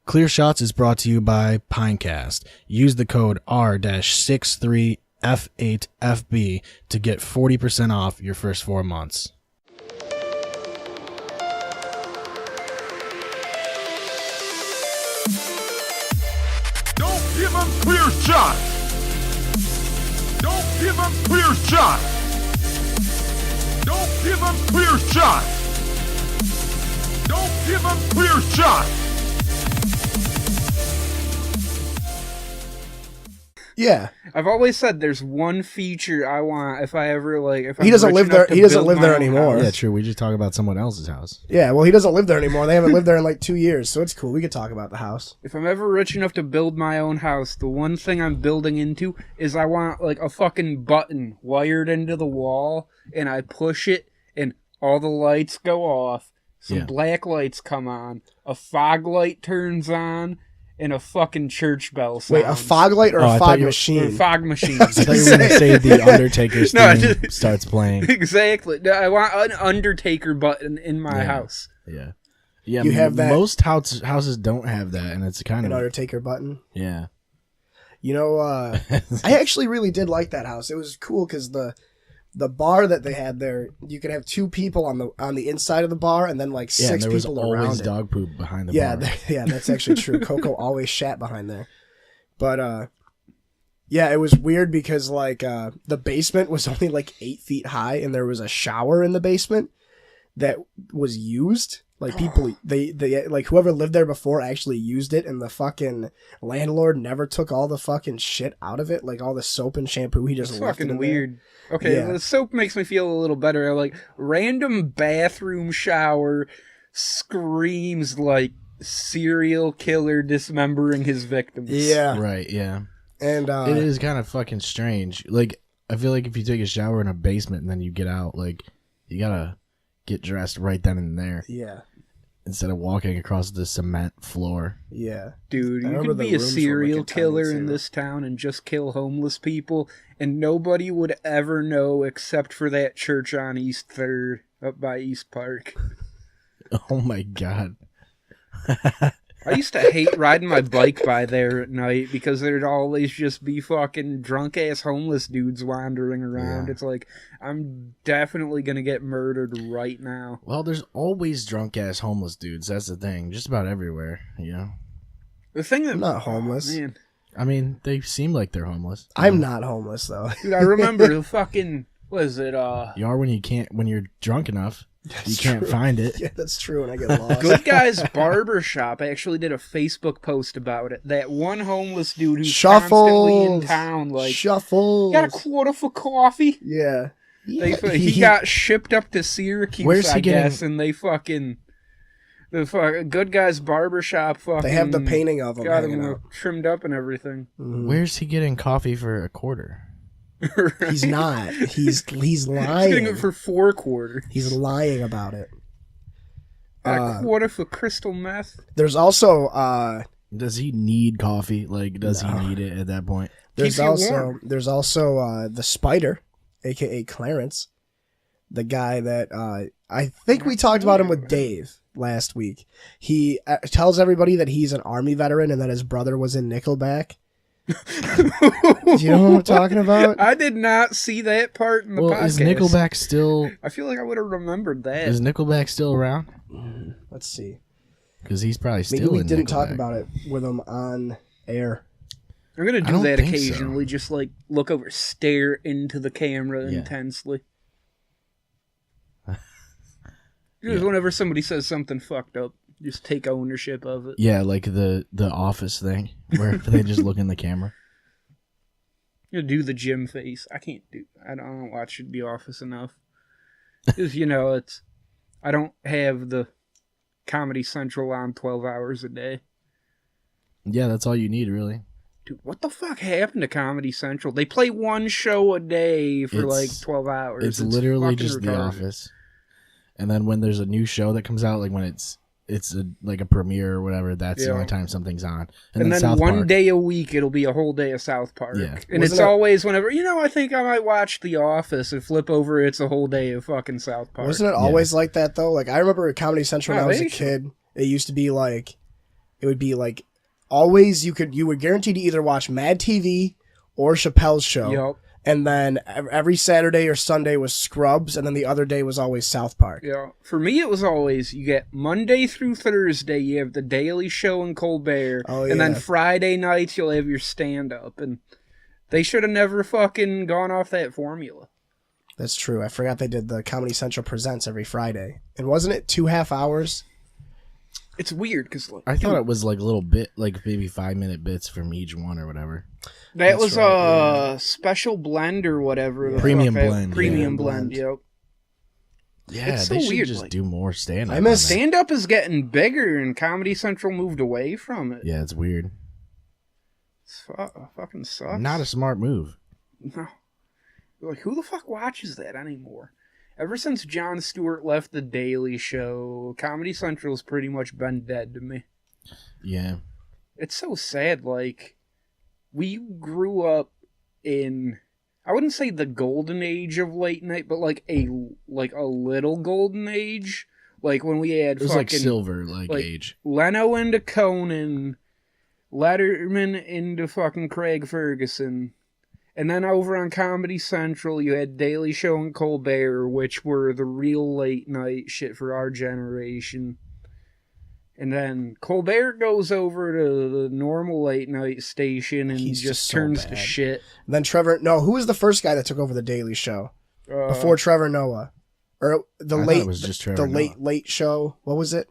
Clear Shots is brought to you by Pinecast. Use the code R-63F8FB to get 40% off your first 4 months. Don't give him clear shots! Don't give him clear shots! Don't give him clear shots! Don't give him clear shots! Yeah, I've always said there's one feature I want if I ever if he doesn't live there. He doesn't live there anymore. Yeah, true. We just talk about someone else's house. Yeah, well, he doesn't live there anymore. They haven't lived there in like 2 years, so it's cool. We could talk about the house. If I'm ever rich enough to build my own house, the one thing I'm building into is I want like a fucking button wired into the wall, and I push it, and all the lights go off. Some black lights come on, a fog light turns on, and a fucking church bell sounds. Wait, a fog light or a fog machine? Or a fog machine. I thought you were going to say the Undertaker's theme starts playing. Exactly. No, I want an Undertaker button in my house. Yeah. Yeah, you have that. Most houses don't have that, and it's kind An of... Undertaker button? Yeah. You know, I actually really did like that house. It was cool because the bar that they had there, you could have 2 people on the inside of the bar, and then like 6 people around it. there was always dog poop behind the bar. Yeah, that's actually true. Coco always shat behind there. But yeah, it was weird because like the basement was only like 8 feet high, and there was a shower in the basement that was used. Like people, they like whoever lived there before actually used it, and the fucking landlord never took all the fucking shit out of it, like all the soap and shampoo. He just left it in weird. there. Okay, Yeah. the soap makes me feel a little better. Like random bathroom shower screams like serial killer dismembering his victims. Yeah, Right, yeah. and It is kind of fucking strange. Like, I feel like if you take a shower in a basement and then you get out, like, you gotta get dressed right then and there yeah, instead of walking across the cement floor. yeah. Dude, I you remember could the be a rooms were, like, serial a tiny killer in too. this town and just kill homeless people, and nobody would ever know except for that church on East 3rd up by East Park. Oh my god. I used to hate riding my bike by there at night because there'd always just be fucking drunk-ass homeless dudes wandering around. Yeah. It's like, I'm definitely gonna get murdered right now. Well, there's always drunk-ass homeless dudes. That's the thing. Just about everywhere, you know? The thing that... I'm not homeless. Man. I mean, they seem like they're homeless. I'm not homeless though. Dude, I remember the fucking... What is it, You are when you're drunk enough. You can't find it. Yeah, that's true, and I get lost. Good Guys Barbershop actually did a Facebook post about it. That one homeless dude who's constantly in town, like, Shuffles. got a quarter for coffee. Yeah. He got shipped up to Syracuse, Where's he I guess, getting- and they fucking... The Good Guys Barbershop fucking... They have the painting of him got hanging him out. trimmed up and everything. Where's he getting coffee for a quarter? He's not. He's He's lying. getting it for 4 quarters. He's lying about it. A quarter for crystal meth. There's also Does he need coffee? Like, does he need it at that point? there's Keeps you also warm. the Spider, aka Clarence, the guy that I think we talked about him with Dave last week. He tells everybody that he's an Army veteran and that his brother was in Nickelback. Do you know what I'm talking about? I did not see that part in the podcast. Is Nickelback still... I feel like I would have remembered that. Is Nickelback still around? Let's see. Because he's probably still Maybe we in didn't talk Nickelback. about it with him on air. I'm gonna I do don't that think so. occasionally, just like look over, stare into the camera intensely. Just whenever somebody says something fucked up, just take ownership of it. Yeah, like the Office thing, where they just look in the camera. You do the Jim face. I don't watch The Office enough. Because, I don't have the Comedy Central on 12 hours a day. Yeah, that's all you need, really. Dude, what the fuck happened to Comedy Central? They play one show a day for like 12 hours. It's literally fucking just The retarded. Office. And then when there's a new show that comes out, like when it's like a premiere or whatever, that's the only time something's on. And then South one Park. day a week, it'll be a whole day of South Park. Yeah. And it's always whenever, I think I might watch The Office and flip over, it's a whole day of fucking South Park. Wasn't it always like that though? Like I remember at Comedy Central when I was a kid. It used to be like it would be like always you were guaranteed to either watch Mad TV or Chappelle's Show. Yep. And then every Saturday or Sunday was Scrubs, and then the other day was always South Park. Yeah. For me, it was always you get Monday through Thursday, you have the Daily Show and Colbert, Oh, and then yeah. Friday nights you'll have your stand-up, and they should have never fucking gone off that formula. That's true. I forgot they did the Comedy Central Presents every Friday. And wasn't it 2.5 hours? It's weird because like, I thought it was like a little bit, like maybe 5-minute bits from each one or whatever. that That's was right, a special blend or whatever. the Premium fuck that- blend, Premium yeah. blend. Yep. Yeah, It's so they should weird, just like- do more stand-up. I miss- on that. Stand-up is getting bigger, and Comedy Central moved away from it. Yeah, it's weird. It's fucking sucks. Not a smart move. No. Like, who the fuck watches that anymore? Ever since Jon Stewart left The Daily Show, Comedy Central's pretty much been dead to me. Yeah. It's so sad, like, we grew up in, I wouldn't say the golden age of late night, but like a little golden age. Like when we had It was fucking like silver, like like- age. Leno into Conan, Letterman into fucking Craig Ferguson. And then over on Comedy Central, you had Daily Show and Colbert, which were the real late night shit for our generation. And then Colbert goes over to the normal late night station and He's just just so turns to bad. shit. And then who was the first guy that took over the Daily Show? Uh, Before Trevor Noah? Or the I thought late it was just Trevor the Noah. late show. What was it?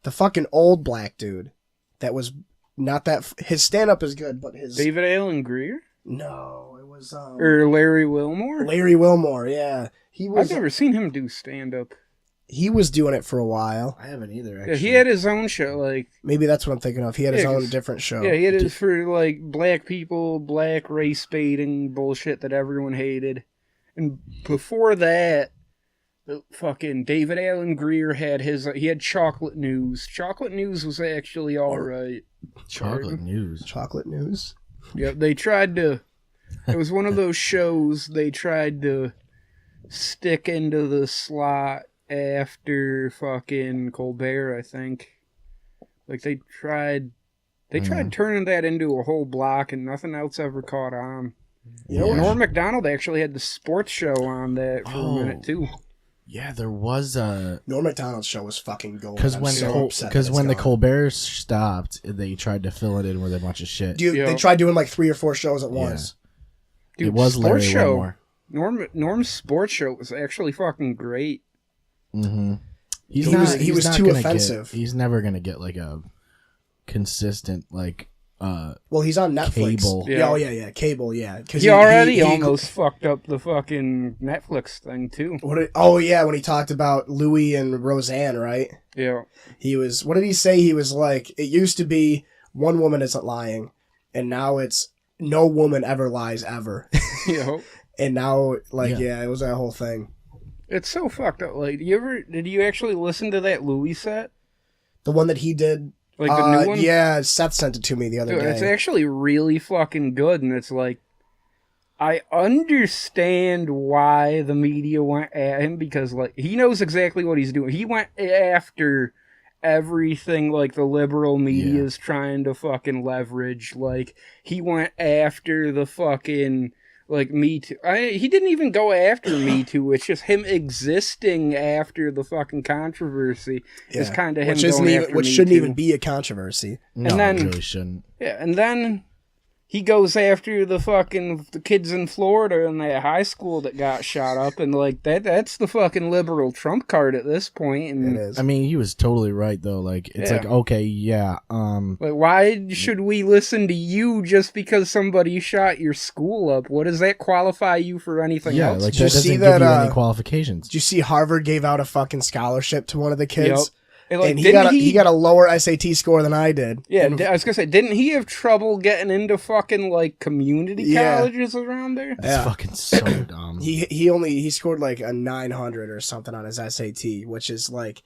The fucking old black dude. That was not that his stand up is good, but his David Allen Greer? No, it was Or Larry Wilmore? Larry Wilmore, yeah. I've never seen him do stand-up. He was doing it for a while. I haven't either, Yeah, actually. he had his own show, like... Maybe that's what I'm thinking of. He had his Yeah, own 'cause- different show. Yeah, he had it for, like, black people, black race baiting bullshit that everyone hated. And before that, the fucking David Allen Greer had he had Chocolate News. Chocolate News was actually alright. Chocolate News. Chocolate News. Yep, they tried to... It was one of those shows they tried to stick into the slot after fucking Colbert, I think. Like, they tried turning that into a whole block and nothing else ever caught on. You know what? Norm Macdonald actually had the sports show on that for a minute, too. Yeah, there was a... Norm Macdonald's show was fucking gold. Because I'm when, so upset that it's when the gone. Colbert stopped, they tried to fill it in with a bunch of shit. Dude, Yeah. they tried doing like 3 or 4 shows at once. Dude, it was Larry sports show. Wilmore. Norm's sports show was actually fucking great. Mm-hmm. He was not too gonna offensive. He's never gonna get like a consistent like. Well, he's on Netflix. Cable. Yeah, oh yeah, cable, yeah. 'Cause He already almost fucked up the fucking Netflix thing, too. Oh yeah, when he talked about Louis and Roseanne, right? Yeah. He was. What did he say? He was like, it used to be one woman isn't lying, and now it's no woman ever lies ever. Yeah. And now, like, Yeah. yeah, it was that whole thing. It's so fucked up. Like, did you actually listen to that Louis set? The one that he did. Like the new one? Yeah, Seth sent it to me the other Dude, day. it's actually really fucking good, and it's like, I understand why the media went at him, because, like, he knows exactly what he's doing. He went after everything, like, the liberal media is trying to fucking leverage. Like, he went after the fucking, like, Me Too. He didn't even go after Me Too. It's just him existing after the fucking controversy is kind of him going after which Me shouldn't Too. even be a controversy. No, And then- it really shouldn't. Yeah, and then he goes after the kids in Florida in that high school that got shot up, and like that's the fucking liberal trump card at this point. And It is. I mean, he was totally right though. Like, it's Yeah. like, okay, yeah, like, why should we listen to you just because somebody shot your school up? What does that qualify you for anything yeah, else? like Did you that doesn't see give that, you any uh, qualifications. Did you see Harvard gave out a fucking scholarship to one of the kids? Yep. And, like, And he didn't got a lower SAT score than I did. Yeah, And- I was gonna say, didn't he have trouble getting into fucking like community Yeah. colleges around there? It's yeah. fucking so dumb. he scored like a 900 or something on his SAT, which is like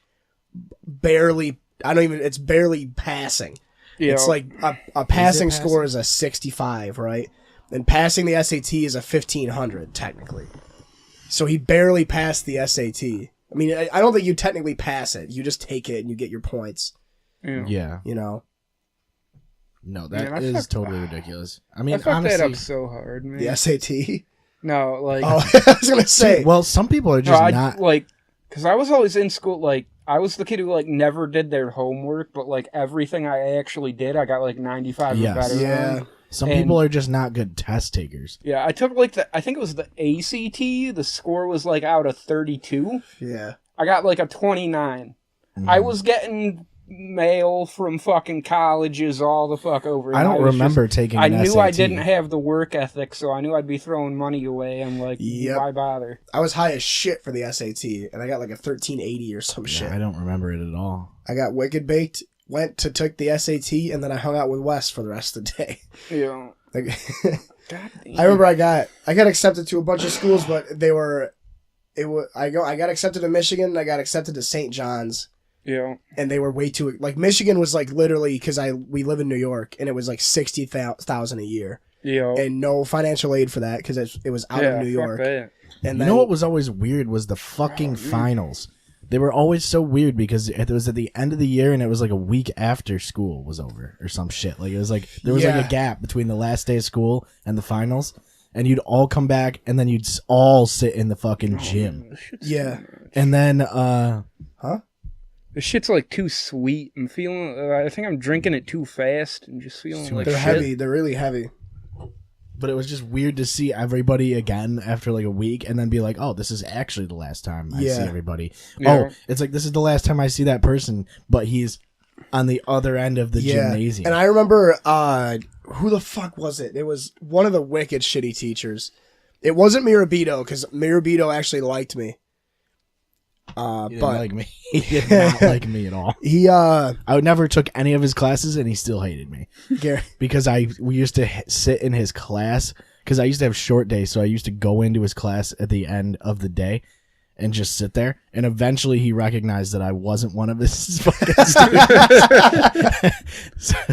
barely. It's barely passing. Yeah. It's like a passing passing? score is a 65, right? And passing the SAT is a 1500 technically. So he barely passed the SAT. I mean, I don't think you technically pass it. You just take it and you get your points. Yeah. Yeah, You know. No, that Man, is totally ridiculous. I mean, I fucked honestly, that up so hard, man. The SAT. No, like, Oh, I was gonna say. dude, well, some people are no, just I, not. like, because I was always in school, like, I was the kid who, like, never did their homework, but, like, everything I actually did, I got, like, 95 Yes. or better Yeah. on. Some and- people are just not good test takers. Yeah, I took, like, I think it was the ACT, the score was, like, out of 32. Yeah. I got, like, a 29. Mm-hmm. I was getting mail from fucking colleges all the fuck over. I and don't was remember just- taking. I an knew I SAT. didn't have the work ethic, so I knew I'd be throwing money away. I'm like, Yep. why bother? I was high as shit for the SAT, and I got like a 1380 or some shit. Yeah, I don't remember it at all. I got wicked baked. Took the SAT, and then I hung out with Wes for the rest of the day. Yeah. Like, God damn. I remember I got accepted to a bunch of schools, but I got accepted to Michigan, and I got accepted to St. John's, Yeah. and they were way too like Michigan was like literally because we live in New York, and it was like 60,000 a year, Yeah. and no financial aid for that because it was out yeah, of New fuck York. that. And You then, know what was always weird was the fucking finals. They were always so weird because it was at the end of the year and it was like a week after school was over or some shit. Like it was like there was Yeah. like a gap between the last day of school and the finals, and you'd all come back and then you'd all sit in the fucking gym. This shit's Yeah. And then This shit's like too sweet. I'm feeling. I think I'm drinking it too fast and just feeling too like they're shit. heavy. They're really heavy. but it was just weird to see everybody again after like a week and then be like, "Oh, this is actually the last time I see Yeah. everybody." Yeah. Oh, it's like this is the last time I see that person, but he's on the other end of the gymnasium. And I remember, who the fuck was it? It was one of the wicked shitty teachers. It wasn't Mirabito, because Mirabito actually liked me. He didn't But like me. He did not like me at all. he, I never took any of his classes, and he still hated me Gary, because we used to sit in his class because I used to have short days, so I used to go into his class at the end of the day and just sit there. And eventually, he recognized that I wasn't one of his fucking students,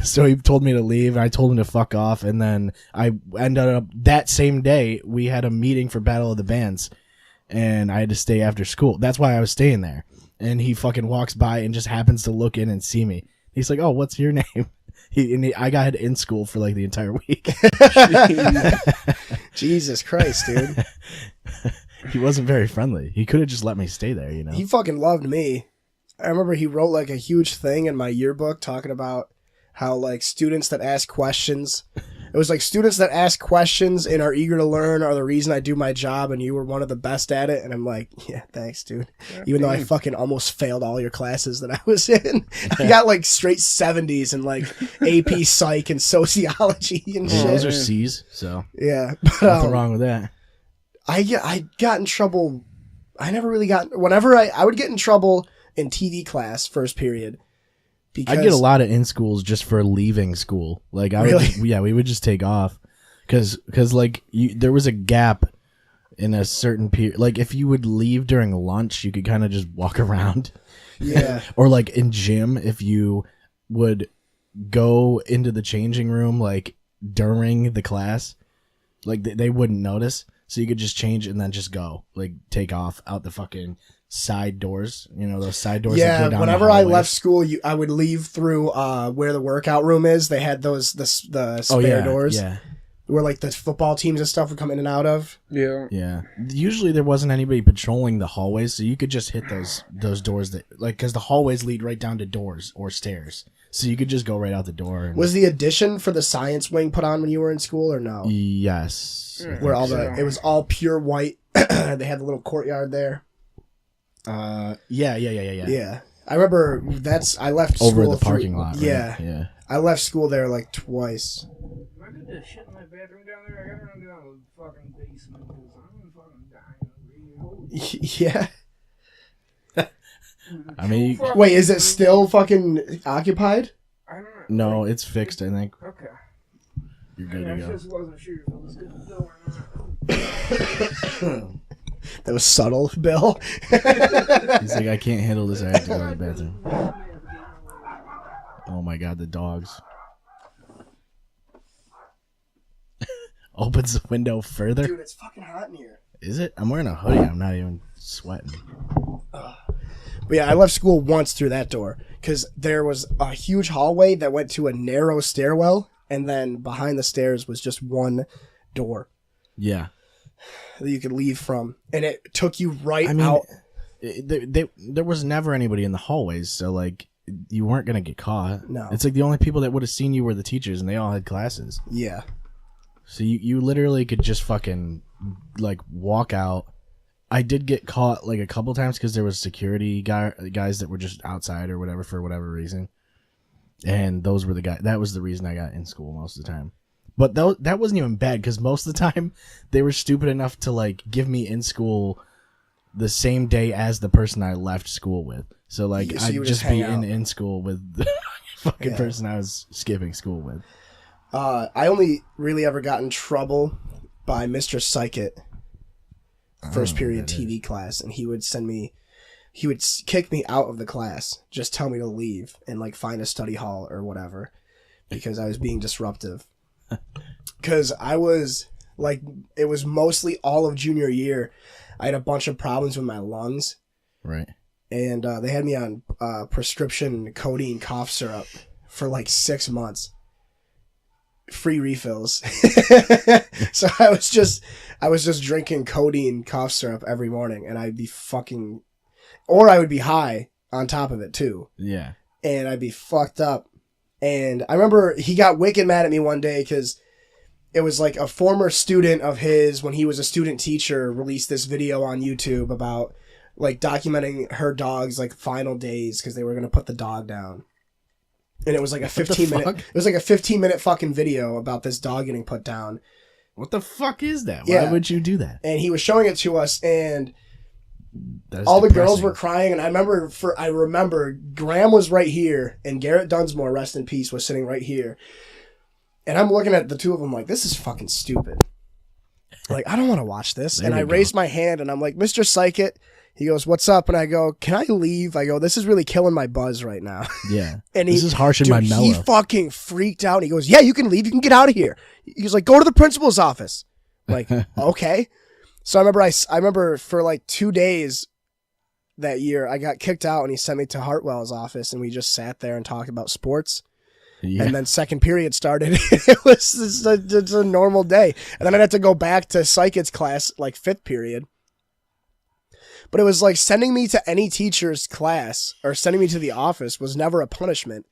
so he told me to leave, and I told him to fuck off. And then I ended up that same day we had a meeting for Battle of the Bands. And I had to stay after school. That's why I was staying there. And he fucking walks by and just happens to look in and see me. He's like, "Oh, what's your name?" I got in school for like the entire week. Jesus Christ, dude. He wasn't very friendly. He could have just let me stay there, you know. He fucking loved me. I remember he wrote like a huge thing in my yearbook talking about how like students that ask questions. It was like students that ask questions and are eager to learn are the reason I do my job, and you were one of the best at it. And I'm like, yeah, thanks, dude. Even though I fucking almost failed all your classes that I was in. I got like straight 70s in like AP Psych and Sociology and Yeah, those shit. are C's, so Yeah. But, nothing wrong with that. I got in trouble. I never really got. Whenever I would get in trouble in TV class first period. Because I get a lot of in schools just for leaving school. Like I Really? would, we would just take off because like there was a gap in a certain period. Like if you would leave during lunch, you could kind of just walk around. Yeah. Or like in gym, if you would go into the changing room like during the class, like they wouldn't notice, so you could just change and then just go, like take off out the fucking side doors. You know those side doors. that Yeah, go down whenever the I hallways? left school, I would leave through where the workout room is. They had the spare doors Yeah, where like the football teams and stuff would come in and out of. Yeah. yeah. Usually there wasn't anybody patrolling the hallways, so you could just hit those doors that like because the hallways lead right down to doors or stairs, so you could just go right out the door. And, Was the addition for the science wing put on when you were in school or no? yes, I Where all think it was all pure white. They had the little courtyard there. yeah. Yeah. I remember I left Over school the parking lot. Right? Yeah. yeah. I left school there like twice. Am I good to shit in my bathroom down there? I gotta run down to the fucking basement because I'm fucking dying. Yeah. I mean, Wait, is it still fucking occupied? I don't know. no, it's fixed. I think Okay. you're good I to go. just wasn't sure if it was good to go or not. That was subtle, Bill. He's like, I can't handle this. I have to go to the bathroom. Oh my god, the dogs. Opens the window further. Dude, it's fucking hot in here. Is it? I'm wearing a hoodie. I'm not even sweating. But yeah, I left school once through that door because there was a huge hallway that went to a narrow stairwell, and then behind the stairs was just one door Yeah. that you could leave from, and it took you right I mean, out. there was never anybody in the hallways, so like you weren't gonna get caught. No. It's like the only people that would have seen you were the teachers, and they all had classes. Yeah. So you literally could just fucking like walk out. I did get caught like a couple times because there was security guys that were just outside or whatever for whatever reason, and those were the guys. That was the reason I got in school most of the time. But that wasn't even bad because most of the time they were stupid enough to like give me in school the same day as the person I left school with. So like So you I'd would just just be hang out. in school with the fucking Yeah. person I was skipping school with. I only really ever got in trouble by Mr. Psychit, first period TV class, and he would kick me out of the class, just tell me to leave and like find a study hall or whatever, because I was being disruptive. Because I was like, it was mostly all of junior year. I had a bunch of problems with my lungs, Right. and they had me on prescription codeine cough syrup for like 6 months. Free refills. So I was just drinking codeine cough syrup every morning, and I'd be or I would be high on top of it too, Yeah. and I'd be fucked up. And I remember he got wicked mad at me one day because it was like a former student of his, when he was a student teacher, released this video on YouTube about like documenting her dog's like final days because they were gonna put the dog down. And it was like a 15-minute. fuck? It was like a 15-minute fucking video about this dog getting put down. What the fuck is that? Yeah. Why would you do that? And he was showing it to us, and That is all the girls depressing. were crying. And I remember Graham was right here, and Garrett Dunsmore, rest in peace, was sitting right here. And I'm looking at the two of them like, this is fucking stupid. Like, I don't want to watch this. There And we I go. raised my hand, and I'm like, Mr. Psychit. He goes, what's up? And I go, can I leave? I go, this is really killing my buzz right now. Yeah. And this is harshing dude, my mellow. He fucking freaked out. He goes, yeah, you can leave. You can get out of here. He's like, go to the principal's office. Like, okay. So I remember for like 2 days that year, I got kicked out, and he sent me to Hartwell's office, and we just sat there and talked about sports. Yeah. And then second period started. It was just a normal day. And then I'd have to go back to Psychit's class, like fifth period. But it was like sending me to any teacher's class or sending me to the office was never a punishment,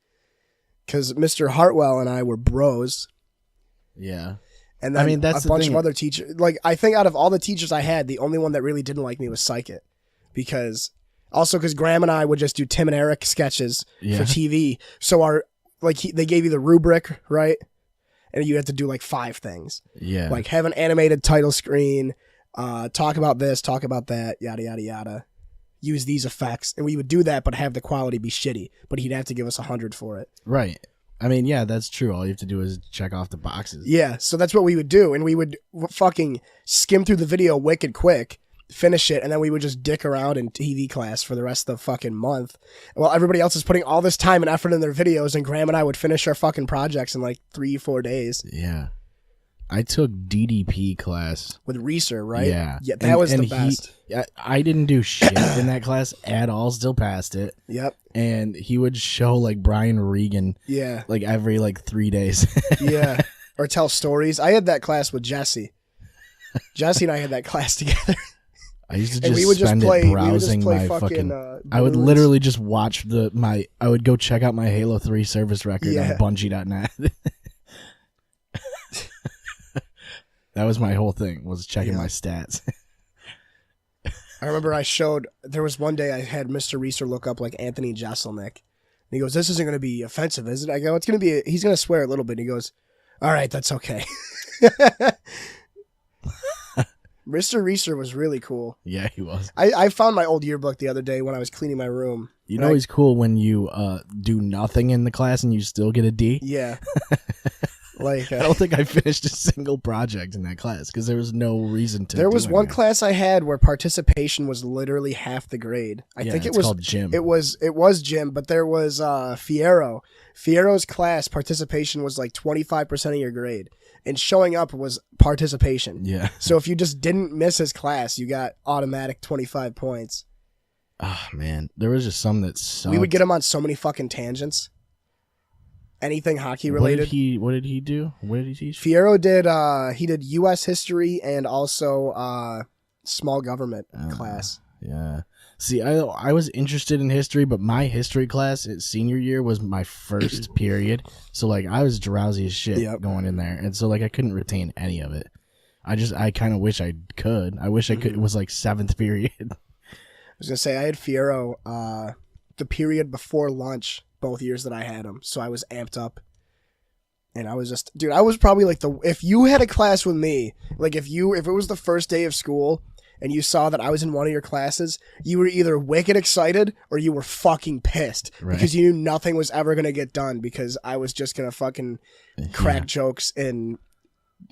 because Mr. Hartwell and I were bros. Yeah. And then I mean, that's a the bunch thing. of other teachers. Like, I think out of all the teachers I had, the only one that really didn't like me was Psychit. Because Graham and I would just do Tim and Eric sketches Yeah. for TV. So they gave you the rubric, right? And you had to do like 5 things. Yeah. Like have an animated title screen, talk about this, talk about that, yada, yada, yada. Use these effects. And we would do that, but have the quality be shitty. But he'd have to give us 100 for it. Right. I mean, yeah, that's true. All you have to do is check off the boxes. Yeah, so that's what we would do. And we would fucking skim through the video wicked quick, finish it, and then we would just dick around in TV class for the rest of the fucking month. While everybody else is putting all this time and effort in their videos, and Graham and I would finish our fucking projects in like 3-4 days Yeah. I took DDP class. with Reeser, right? Yeah. Yeah, that was the best. I didn't do shit in that class at all. Still passed it. Yep. And he would show like Brian Regan Yeah. like every like 3 days. Yeah. Or tell stories. I had that class with Jesse. Jesse and I had that class together. I used to And just we would just spend play- it we would just browsing play my fucking, I would Balloons. literally just watch I would go check out my Halo 3 service record Yeah. on Bungie.net. That was my whole thing, was checking Yeah. my stats. I remember there was one day I had Mr. Reeser look up like Anthony Jeselnik. And he goes, this isn't going to be offensive, is it? I go, it's going to be, he's going to swear a little bit. He goes, all right, that's okay. Mr. Reeser was really cool. Yeah, he was. I found my old yearbook the other day when I was cleaning my room. You know he's cool when you do nothing in the class and you still get a D? Yeah. Like, I don't think I finished a single project in that class because there was no reason to. there do was one anything. class I had where participation was literally half the grade. I Yeah, think it it's was called gym. It was gym, but there was Fiero. Fiero's class participation was like 25% of your grade, and showing up was participation. Yeah. So if you just didn't miss his class, you got automatic 25 points. Oh man, there was just some that sucked. We would get him on so many fucking tangents. Anything hockey What related. did he do? What did he teach? Fierro did U.S. history and also small government class. Yeah. See, I was interested in history, but my history class at senior year was my first period. So like I was drowsy as shit going in there, and so like I couldn't retain any of it. I kind of wish I could. I wish I could. It was like 7th period. I was gonna say I had Fierro the period before lunch both years that I had him, so I was amped up. And I was just, dude, I was probably like if you had a class with me, like if it was the first day of school and you saw that I was in one of your classes, you were either wicked excited or you were fucking pissed because you knew nothing was ever going to get done because I was just going to fucking crack jokes and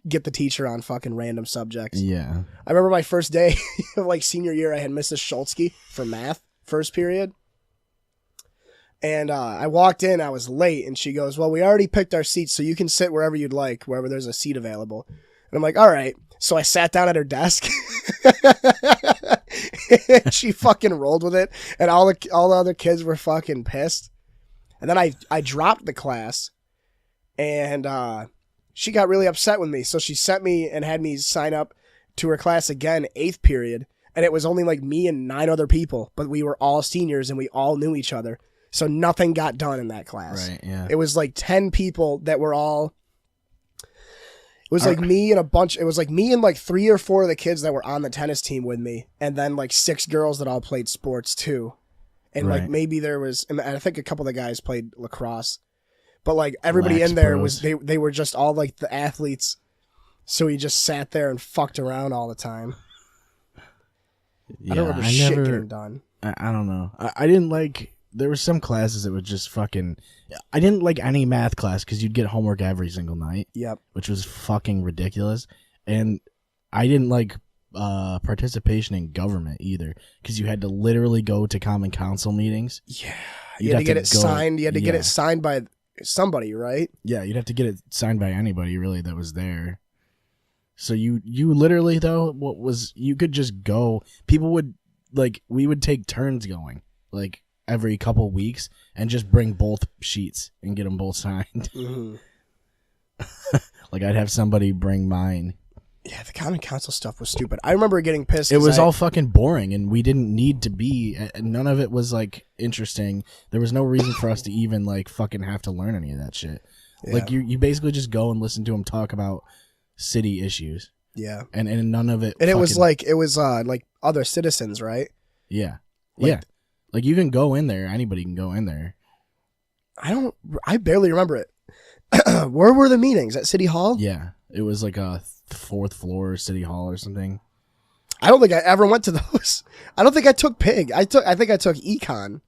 get the teacher on fucking random subjects. Yeah. I remember my first day of like senior year, I had Mrs. Schultzke for math, first period. And I walked in, I was late, and she goes, well, we already picked our seats, so you can sit wherever you'd like, wherever there's a seat available. And I'm like, all right. So I sat down at her desk. She fucking rolled with it, and all the other kids were fucking pissed. And then I dropped the class, and she got really upset with me. So she sent me and had me sign up to her class again, 8th period. And it was only like me and 9 other people, but we were all seniors, and we all knew each other. So nothing got done in that class. Right, yeah. It was like 10 people that were all... It was like me and it was like me and like 3 or 4 of the kids that were on the tennis team with me. And then like 6 girls that all played sports too. And like maybe there was... And I think a couple of the guys played lacrosse. But like everybody in there was... They were just all like the athletes. So we just sat there and fucked around all the time. Yeah, I don't remember shit getting done. I don't know. I didn't like... There were some classes that would just fucking... I didn't like any math class because you'd get homework every single night. Yep. Which was fucking ridiculous. And I didn't like participation in government either because you had to literally go to common council meetings. Yeah. You had to get it signed. You had to get it signed by somebody, right? Yeah, you'd have to get it signed by anybody really that was there. So you literally though, you could just go. People would we would take turns going every couple weeks and just bring both sheets and get them both signed. Mm-hmm. I'd have somebody bring mine. Yeah, the common council stuff was stupid. I remember getting pissed. It was all fucking boring, and we didn't need to be. None of it was interesting. There was no reason for us to even fucking have to learn any of that shit. Yeah. You basically just go and listen to them talk about city issues. Yeah, and none of it. And it was like other citizens, right? Yeah, yeah. You can go in there. Anybody can go in there. I barely remember it. Where were the meetings? At City Hall? Yeah, it was like a 4th floor City Hall or something. I don't think I ever went to those. I don't think I took Pig. I think I took Econ.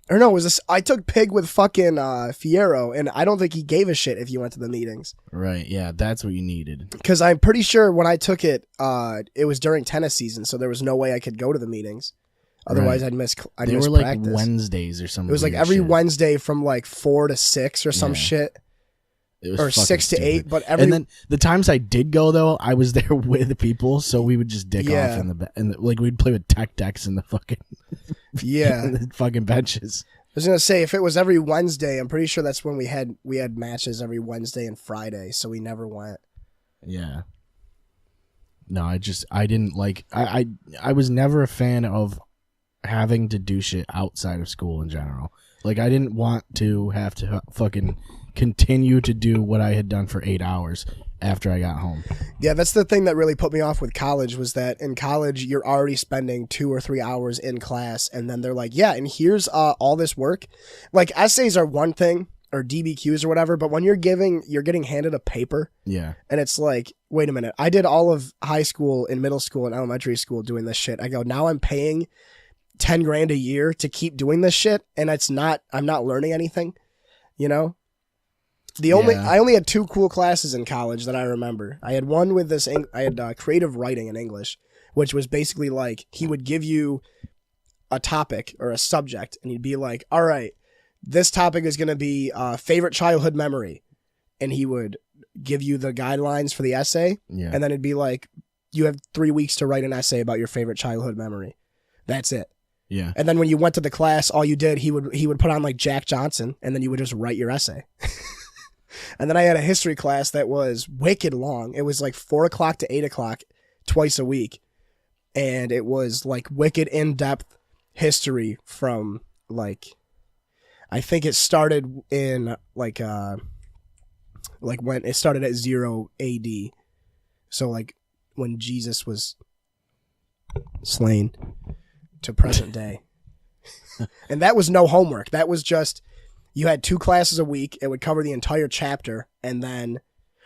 Or no, I took Pig with fucking Fierro, and I don't think he gave a shit if you went to the meetings. Right, yeah, that's what you needed. Because I'm pretty sure when I took it, it was during tennis season, so there was no way I could go to the meetings. Otherwise, I'd miss practice. They were Wednesdays or something. It was every Wednesday from 4 to 6 or some shit. It was or 6 to 8, but and then the times I did go though, I was there with the people, so we would just dick off in the we'd play with tech decks in the fucking in the fucking benches. I was gonna say if it was every Wednesday, I'm pretty sure that's when we had matches every Wednesday and Friday, so we never went. Yeah. No, I didn't like. I was never a fan of having to do shit outside of school in general. I didn't want to have to fucking continue to do what I had done for 8 hours after I got home. Yeah, that's the thing that really put me off with college was that in college you're already spending 2 or 3 hours in class, and then they're like, yeah, and here's all this work. Essays are one thing, or DBQs or whatever, but when you're getting handed a paper, yeah, and it's like, wait a minute, I did all of high school and middle school and elementary school doing this shit. I go, now I'm paying $10,000 a year to keep doing this shit, and I'm not learning anything, you know? I only had 2 cool classes in college that I remember. I had one with I had creative writing in English, which was basically he would give you a topic or a subject, and he'd be like, all right, this topic is going to be favorite childhood memory. And he would give you the guidelines for the essay, and then it'd be like, you have 3 weeks to write an essay about your favorite childhood memory. That's it. Yeah. And then when you went to the class, all you did, he would put on like Jack Johnson, and then you would just write your essay. And then I had a history class that was wicked long. It was like 4 o'clock to 8 o'clock twice a week. And it was like wicked in-depth history from like, I think it started in like when it started at 0 AD. So like when Jesus was slain to present day. And that was no homework. That was just, you had 2 classes a week. It would cover the entire chapter. And then,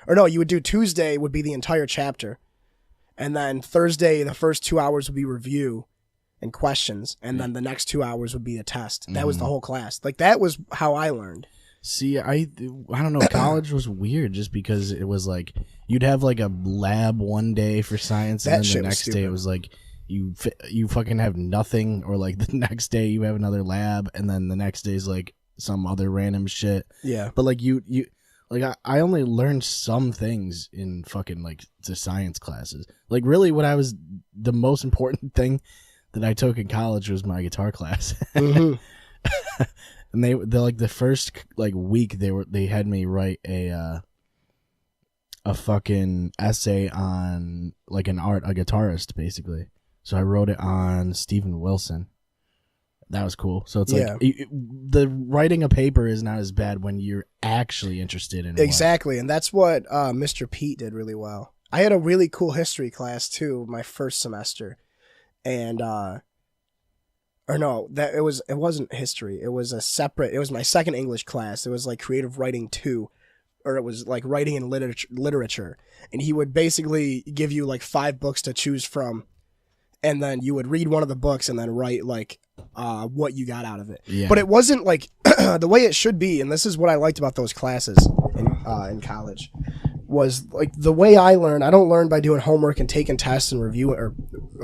or no, you would do Tuesday would be the entire chapter. And then Thursday, the first 2 hours would be review and questions. And then the next 2 hours would be a test. That was the whole class. Like, that was how I learned. See, I don't know. College was weird just because it was like you'd have like a lab one day for science, and That then shit the was next day stupid. it was like you fucking have nothing, or like the next day you have another lab, and then the next day is like some other random shit. Yeah. But like you like I only learned some things in fucking like the science classes. Like really, what I was the most important thing that I took in college was my guitar class. Mm-hmm. And they like the first like week they had me write a fucking essay on like a guitarist basically. So I wrote it on Steven Wilson. That was cool. So it's Yeah. like the writing a paper is not as bad when you're actually interested in Exactly. And that's what Mr. Pete did really well. I had a really cool history class too, my first semester. And or no, it wasn't history. It was it was my second English class. It was like creative writing 2, or it was like writing in literature. And he would basically give you like 5 books to choose from, and then you would read one of the books and then write like what you got out of it. Yeah. But it wasn't like the way it should be, and this is what I liked about those classes in college, was like the way I learn. I don't learn by doing homework and taking tests and reviewing, or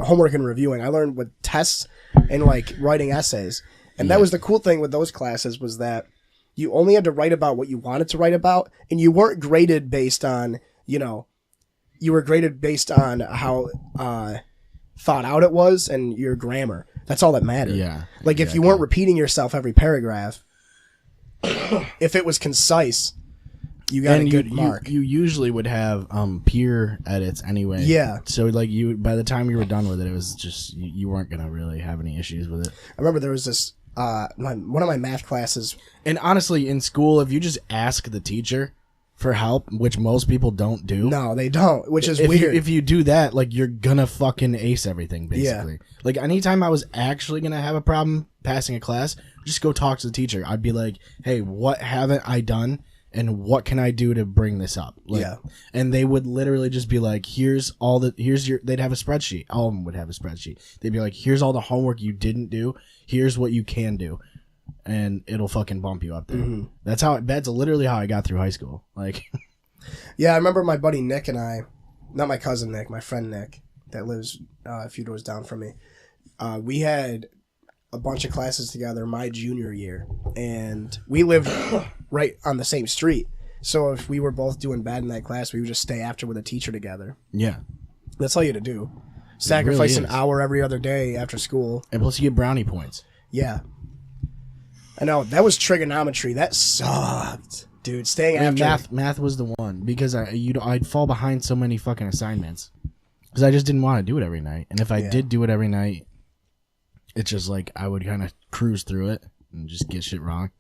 homework and reviewing. I learned with tests and like writing essays. And that was the cool thing with those classes, was that you only had to write about what you wanted to write about, and you weren't graded based on, you were graded based on how thought out it was and your grammar. That's all that mattered. Yeah, Like if you weren't repeating yourself every paragraph, if it was concise, you got a good mark. You usually would have peer edits anyway. Yeah. So like by the time you were done with it, it was just you weren't gonna really have any issues with it. I remember there was this one of my math classes. And honestly, in school, if you just ask the teacher for help, which most people don't do. No, they don't, which is if weird. if you do that, like you're gonna fucking ace everything, basically. Like anytime I was actually gonna have a problem passing a class, just go talk to the teacher. I'd be like, hey, what haven't I done? And what can I do to bring this up? Like, Yeah. And they would literally just be like, they'd have a spreadsheet. All of them would have a spreadsheet. They'd be like, here's all the homework you didn't do. Here's what you can do. And it'll fucking bump you up there. Mm-hmm. That's literally how I got through high school. Like, Yeah, I remember my buddy Nick and I, not my cousin Nick, my friend Nick, that lives a few doors down from me. We had a bunch of classes together my junior year, and we lived right on the same street. So if we were both doing bad in that class, we would just stay after with a teacher together. yeah. That's all you had to do. Sacrifice really an is. hour every other day after school. And plus you get brownie points. Yeah. I know, that was trigonometry. That sucked. Dude, staying I mean, after... math was the one, because I'd fall behind so many fucking assignments because I just didn't want to do it every night. And if I did do it every night, it's just like I would kind of cruise through it and just get shit wrong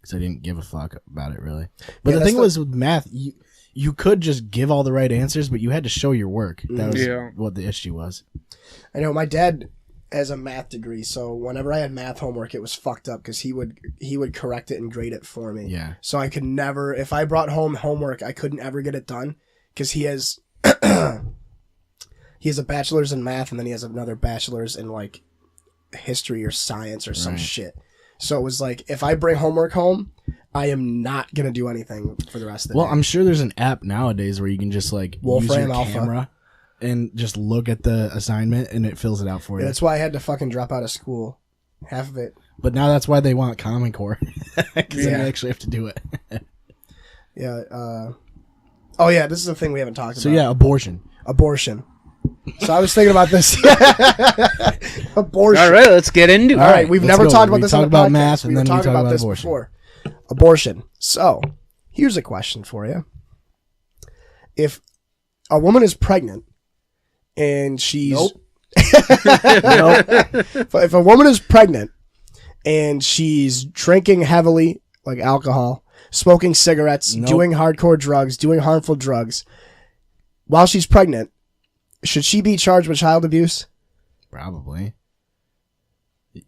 because I didn't give a fuck about it really. But the thing was with math, you could just give all the right answers, but you had to show your work. That was what the issue was. I know, my dad has a math degree, so whenever I had math homework, it was fucked up because he would correct it and grade it for me. Yeah. So I could never, if I brought home homework, I couldn't ever get it done because he has he has a bachelor's in math, and then he has another bachelor's in like history or science or some shit. So it was like, if I bring homework home, I am not gonna do anything for the rest of the day. Well, I'm sure there's an app nowadays where you can just like use Wolfram your Alpha. camera and just look at the assignment and it fills it out for you. That's why I had to fucking drop out of school. Half of it. But now that's why they want Common Core, because Yeah. they actually have to do it. Yeah. Oh yeah, this is the thing we haven't talked about. So yeah, abortion. Abortion. So I was thinking about this. Abortion. All right, let's get into it. All right, we've let's never go. talked about We this talked on the about podcast. math, and we then were we talking talked about about this abortion. before. Abortion. So, here's a question for you. If a woman is pregnant and she's... Nope. Nope. If a woman is pregnant and she's drinking heavily, like alcohol, smoking cigarettes, Nope. doing hardcore drugs, doing harmful drugs, while she's pregnant, should she be charged with child abuse? Probably.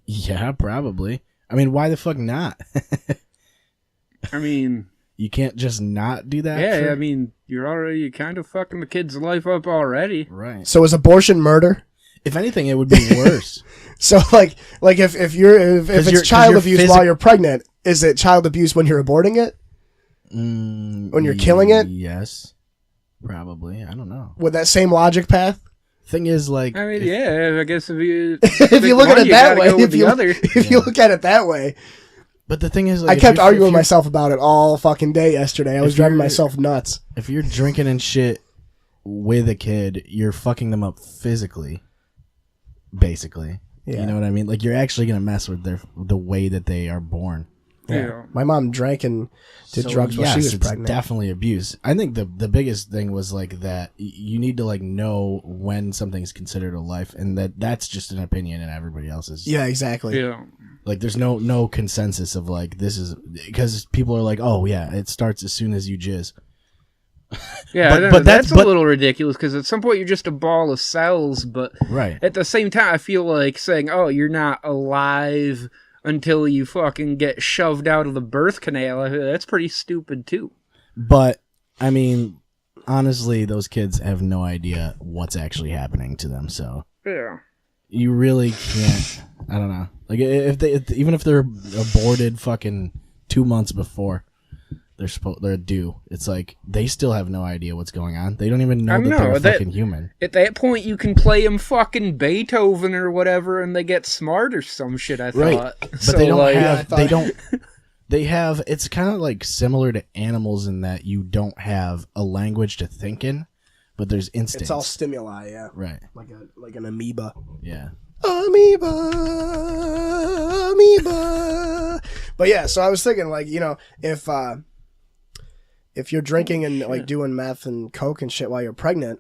Yeah, probably. I mean, why the fuck not? I mean, You can't just not do that? yeah, for- I mean, you're already kind of fucking the kid's life up already. Right. So is abortion murder? If anything, it would be worse. So like if it's you're- child 'cause you're abuse while you're pregnant, is it child abuse when you're aborting it? When you're killing it? Yes. Probably. I don't know. With that same logic path? Thing is, like, I mean, yeah, I guess if you If you look at it that way, if you other. if you look at it that way, but the thing is, like, I if kept you're- arguing if with you're- myself about it all fucking day yesterday. I was If driving you're- myself nuts. If you're drinking and shit with a kid, you're fucking them up physically. Basically. Yeah. You know what I mean? Like, you're actually gonna mess with the way that they are born. Yeah. My mom drank and did So, drugs while she yes, was it's pregnant. definitely abuse. I think the biggest thing was like that you need to like know when something's considered a life, and that's just an opinion, and everybody else's. Yeah, exactly. Yeah. Like, there's no consensus of like this is because people are like, oh yeah, it starts as soon as you jizz. Yeah, But- I know, but that's that's- a little ridiculous because at some point you're just a ball of cells, but Right. at the same time, I feel like saying, "Oh, you're not alive until you fucking get shoved out of the birth canal." That's pretty stupid too. But I mean, honestly, those kids have no idea what's actually happening to them. So Yeah. you really can't. I don't know. Like even if they're aborted fucking 2 months before they're due, it's like they still have no idea what's going on. They don't even know I that know, they're that- fucking human. At that point, you can play them fucking Beethoven or whatever, and they get smart or some shit. I Right. thought, But they don't I have. thought- They don't. They have. It's kind of like similar to animals in that you don't have a language to think in, but there's instincts. It's all stimuli, yeah. right. Like an amoeba. Yeah. Amoeba. But yeah, so I was thinking, like, you know, if you're drinking and like doing meth and coke and shit while you're pregnant,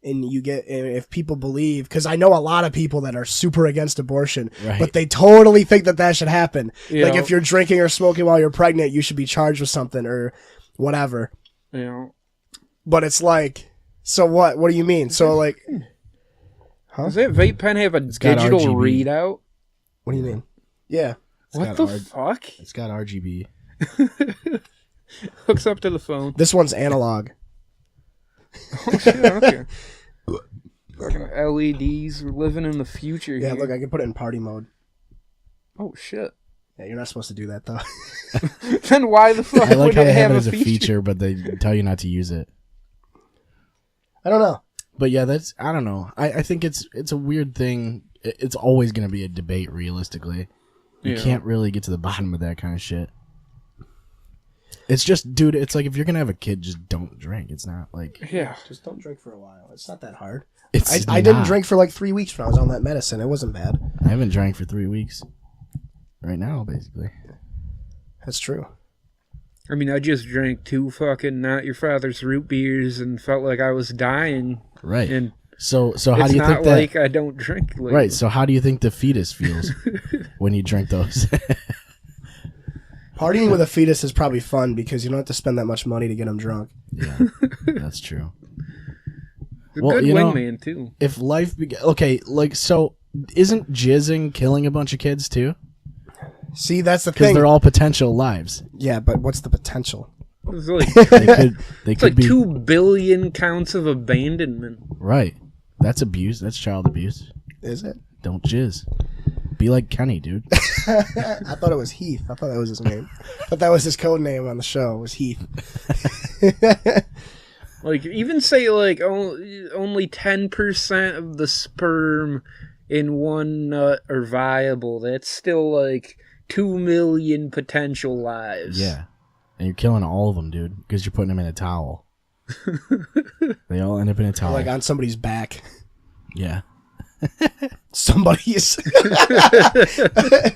and if people believe, because I know a lot of people that are super against abortion, Right. but they totally think that should happen. Yeah. Like if you're drinking or smoking while you're pregnant, you should be charged with something or whatever. you know, But it's like, so what? What do you mean? So like, does that vape pen have a got digital RGB. readout? what do you mean? Yeah. What got the R- fuck? It's got RGB. Hooks up to the phone. This one's analog. Oh, shit, okay. Fucking LEDs. We're living in the future Yeah, here. look, I can put it in party mode. Oh shit. Yeah, you're not supposed to do that though. Then why the fuck I like would how it they have have it a as a feature? feature, but they tell you not to use it. I don't know. But yeah, I don't know. I think it's a weird thing. It's always going to be a debate, realistically. You Yeah. can't really get to the bottom of that kind of shit. It's just, dude, it's like if you're going to have a kid, just don't drink. It's not like... Yeah. Just don't drink for a while. It's not that hard. It's I didn't not. drink for like 3 weeks when I was on that medicine. It wasn't bad. I haven't drank for 3 weeks. Right now, basically. That's true. I mean, I just drank 2 fucking Not Your Father's root beers and felt like I was dying. Right. And So how it's do you not think that... like I don't drink. Lately. Right, so how do you think the fetus feels when you drink those? Partying with a fetus is probably fun because you don't have to spend that much money to get them drunk. Yeah, that's true. It's a Well, good you know- wingman, too. If life okay, like, so isn't jizzing killing a bunch of kids too? See, that's the Because thing. they're all potential lives. Yeah, but what's the potential? It's like, They could it's like be 2 billion counts of abandonment. right. That's abuse. That's child abuse. Is it? Don't jizz. Be like Kenny, dude. I thought it was Heath. I thought that was his name. I thought that was his code name on the show. Was Heath. Like, even say, like, only 10% of the sperm in one nut are viable. That's still, like, 2 million potential lives. Yeah, and you're killing all of them, dude, because you're putting them in a towel. They all end up in a towel. Like on somebody's back. Yeah. Somebody's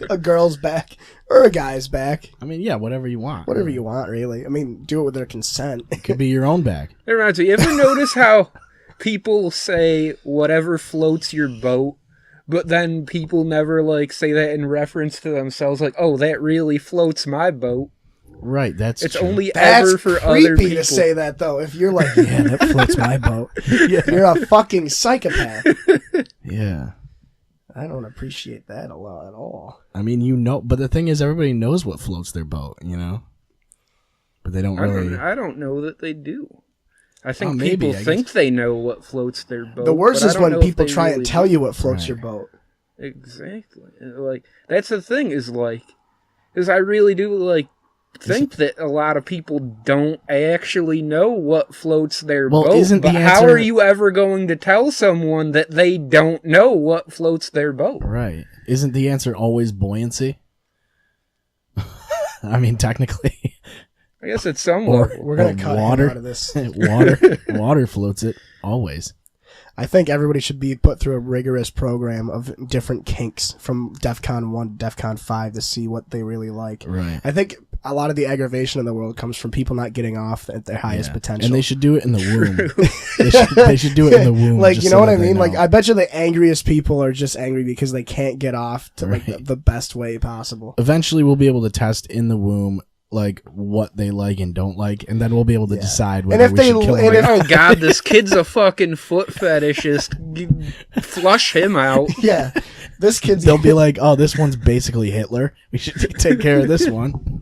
a girl's back or a guy's back. I mean, yeah, whatever you want. Whatever you want, really. I mean, do it with their consent. It could be your own bag. It reminds me, you ever notice how people say whatever floats your boat, but then people never like say that in reference to themselves, like, oh, that really floats my boat. Right, that's It's true. only That's ever for creepy other people. to say that, though. If you're like, yeah, that floats my boat. You're a fucking psychopath. Yeah. I don't appreciate that a lot at all. I mean, you know, but the thing is, everybody knows what floats their boat, you know? But they don't really... I don't know that they do. I think maybe, people think they know what floats their boat. The worst but I is don't when know if people they try really and tell do. you what floats Right. your boat. Exactly. Like, that's the thing, is I really do, like, think that a lot of people don't actually know what floats their Well, boat. isn't the but how answer- are you ever going to tell someone that they don't know what floats their boat? Right. Isn't the answer always buoyancy? I mean, technically. I guess it's some Or level. We're going to or cut water. him out of this. Water floats it, always. I think everybody should be put through a rigorous program of different kinks from DEFCON 1 to DEFCON 5 to see what they really like. Right. I think a lot of the aggravation in the world comes from people not getting off at their highest Yeah. potential. And they should do it in the womb. They should do it in the womb. Like, just you know so what that I they mean? Like, know. I bet you the angriest people are just angry because they can't get off to like Right. the best way possible. Eventually, we'll be able to test in the womb, like, what they like and don't like, and then we'll be able to decide whether if we they- should kill and them. if- Oh god, this kid's a fucking foot fetishist. Flush him out. Yeah. This kid's They'll be like, oh, this one's basically Hitler. We should take care of this one.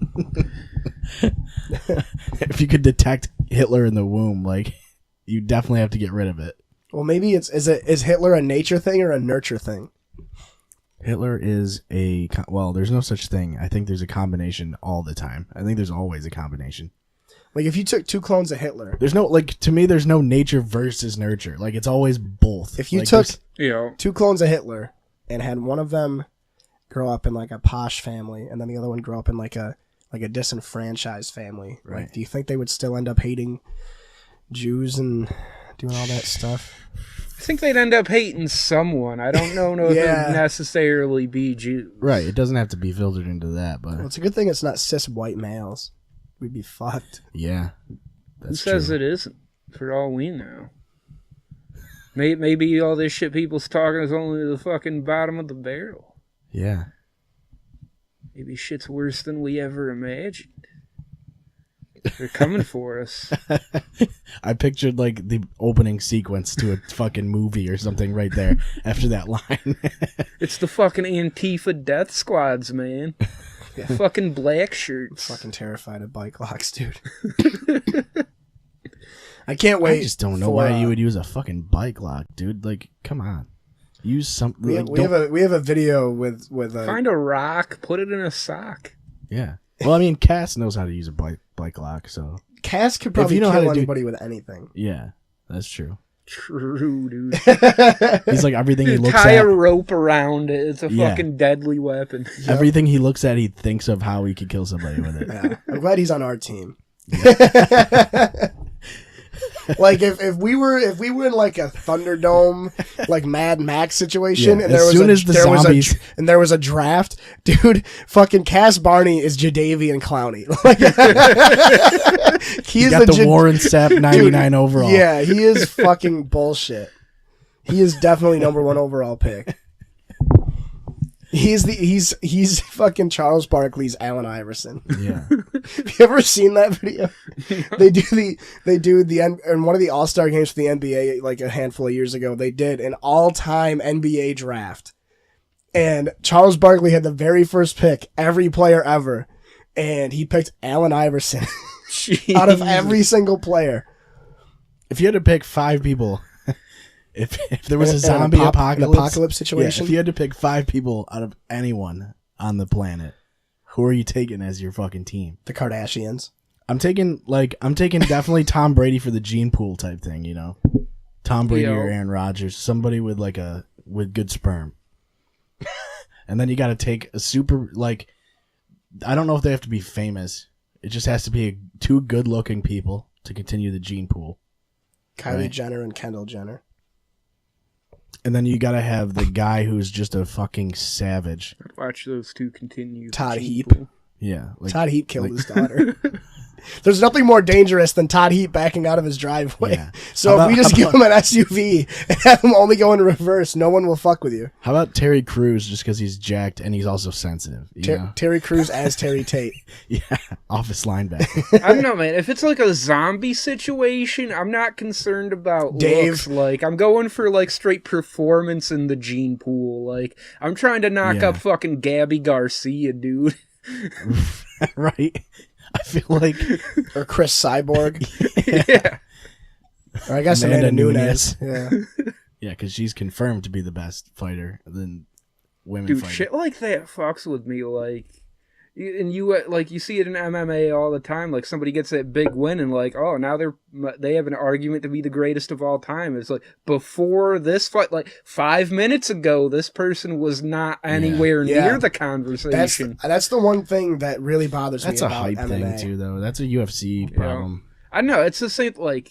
If you could detect Hitler in the womb, like, you definitely have to get rid of it. Well, maybe is Hitler a nature thing or a nurture thing? Hitler is well, there's no such thing. I think there's a combination all the time. I think there's always a combination. Like, if you took two clones of Hitler, There's no, like, to me, there's no nature versus nurture. Like, it's always both. if you Like, took there's- You know. two clones of Hitler and had one of them grow up in like a posh family and then the other one grow up in like a disenfranchised family, Right. like, do you think they would still end up hating Jews and doing all that stuff? I think they'd end up hating someone. I don't know if Yeah. it would necessarily be Jews. right, it doesn't have to be filtered into that, but Well, it's a good thing it's not cis white males. We'd be fucked. yeah. Who That's says true. it isn't? For all we know. Maybe all this shit people's talking is only the fucking bottom of the barrel. Yeah. Maybe shit's worse than we ever imagined. They're coming for us. I pictured, like, the opening sequence to a fucking movie or something right there after that line. It's the fucking Antifa death squads, man. Fucking black shirts. Fucking terrified of bike locks, dude. I can't wait. I just don't know for, why you would use a fucking bike lock, dude. Like, come on. Use something. We Like, have a video with Find a rock, put it in a sock. yeah. Well, I mean, Cass knows how to use a bike lock, so Cass could probably you know how kill to do- anybody with anything. yeah, that's true. True, dude. He's like everything he looks Tie a at. rope around it. It's a Yeah. fucking deadly weapon. Everything he looks at, he thinks of how he could kill somebody with it. Yeah, I'm glad he's on our team. Like if we were in like a Thunderdome, like Mad Max situation, Yeah, and as there was soon as the zombies- there was a draft, dude, fucking Cass Barney is Jadavian Clowney. Like, he He's is got the Jad- Warren Sapp 99 overall. Yeah, he is fucking bullshit. He is definitely #1 overall pick. He's fucking Charles Barkley's Allen Iverson. Yeah. Have you ever seen that video? They do the in one of the All-Star games for the NBA like a handful of years ago. They did an all-time NBA draft, and Charles Barkley had the very first pick, every player ever, and he picked Allen Iverson out of every single player. If you had to pick 5 people, if there was a In zombie an apocalypse apocalypse situation? yeah, if you had to pick 5 people out of anyone on the planet, who are you taking as your fucking team? The Kardashians. I'm taking definitely Tom Brady for the gene pool type thing, you know. Tom Brady or Aaron Rodgers, somebody with with good sperm. And then you got to take a super, like, I don't know if they have to be famous. It just has to be 2 good-looking people to continue the gene pool. Kylie Right. Jenner and Kendall Jenner. And then you gotta have the guy who's just a fucking savage. Watch those two continue. Todd Gene Heap. Pool. Yeah, like, Todd Heap killed his daughter. There's nothing more dangerous than Todd Heap backing out of his driveway. Yeah. So How if we about- just give him an SUV and have him only go in reverse, no one will fuck with you. How about Terry Crews just because he's jacked and he's also sensitive? You know? Terry Crews as Terry Tate. Yeah, office linebacker. I don't know, man. If it's like a zombie situation, I'm not concerned about Dave. looks. Like, I'm going for like straight performance in the gene pool. Like, I'm trying to knock Yeah. up fucking Gabby Garcia, dude. Right? I feel like Or Chris Cyborg. Yeah. Or I guess Amanda Amanda Nunes. Yeah. yeah, because she's confirmed to be the best fighter than women Dude, fighter. shit like that fucks with me. Like, and you see it in MMA all the time. Like, somebody gets that big win, and like, oh, now they have an argument to be the greatest of all time. It's like, before this fight, like 5 minutes ago, this person was not anywhere Yeah. near the conversation. That's the one thing that really bothers That's me a about hype MMA. thing too, though. That's a UFC problem. I know it's the same. Like,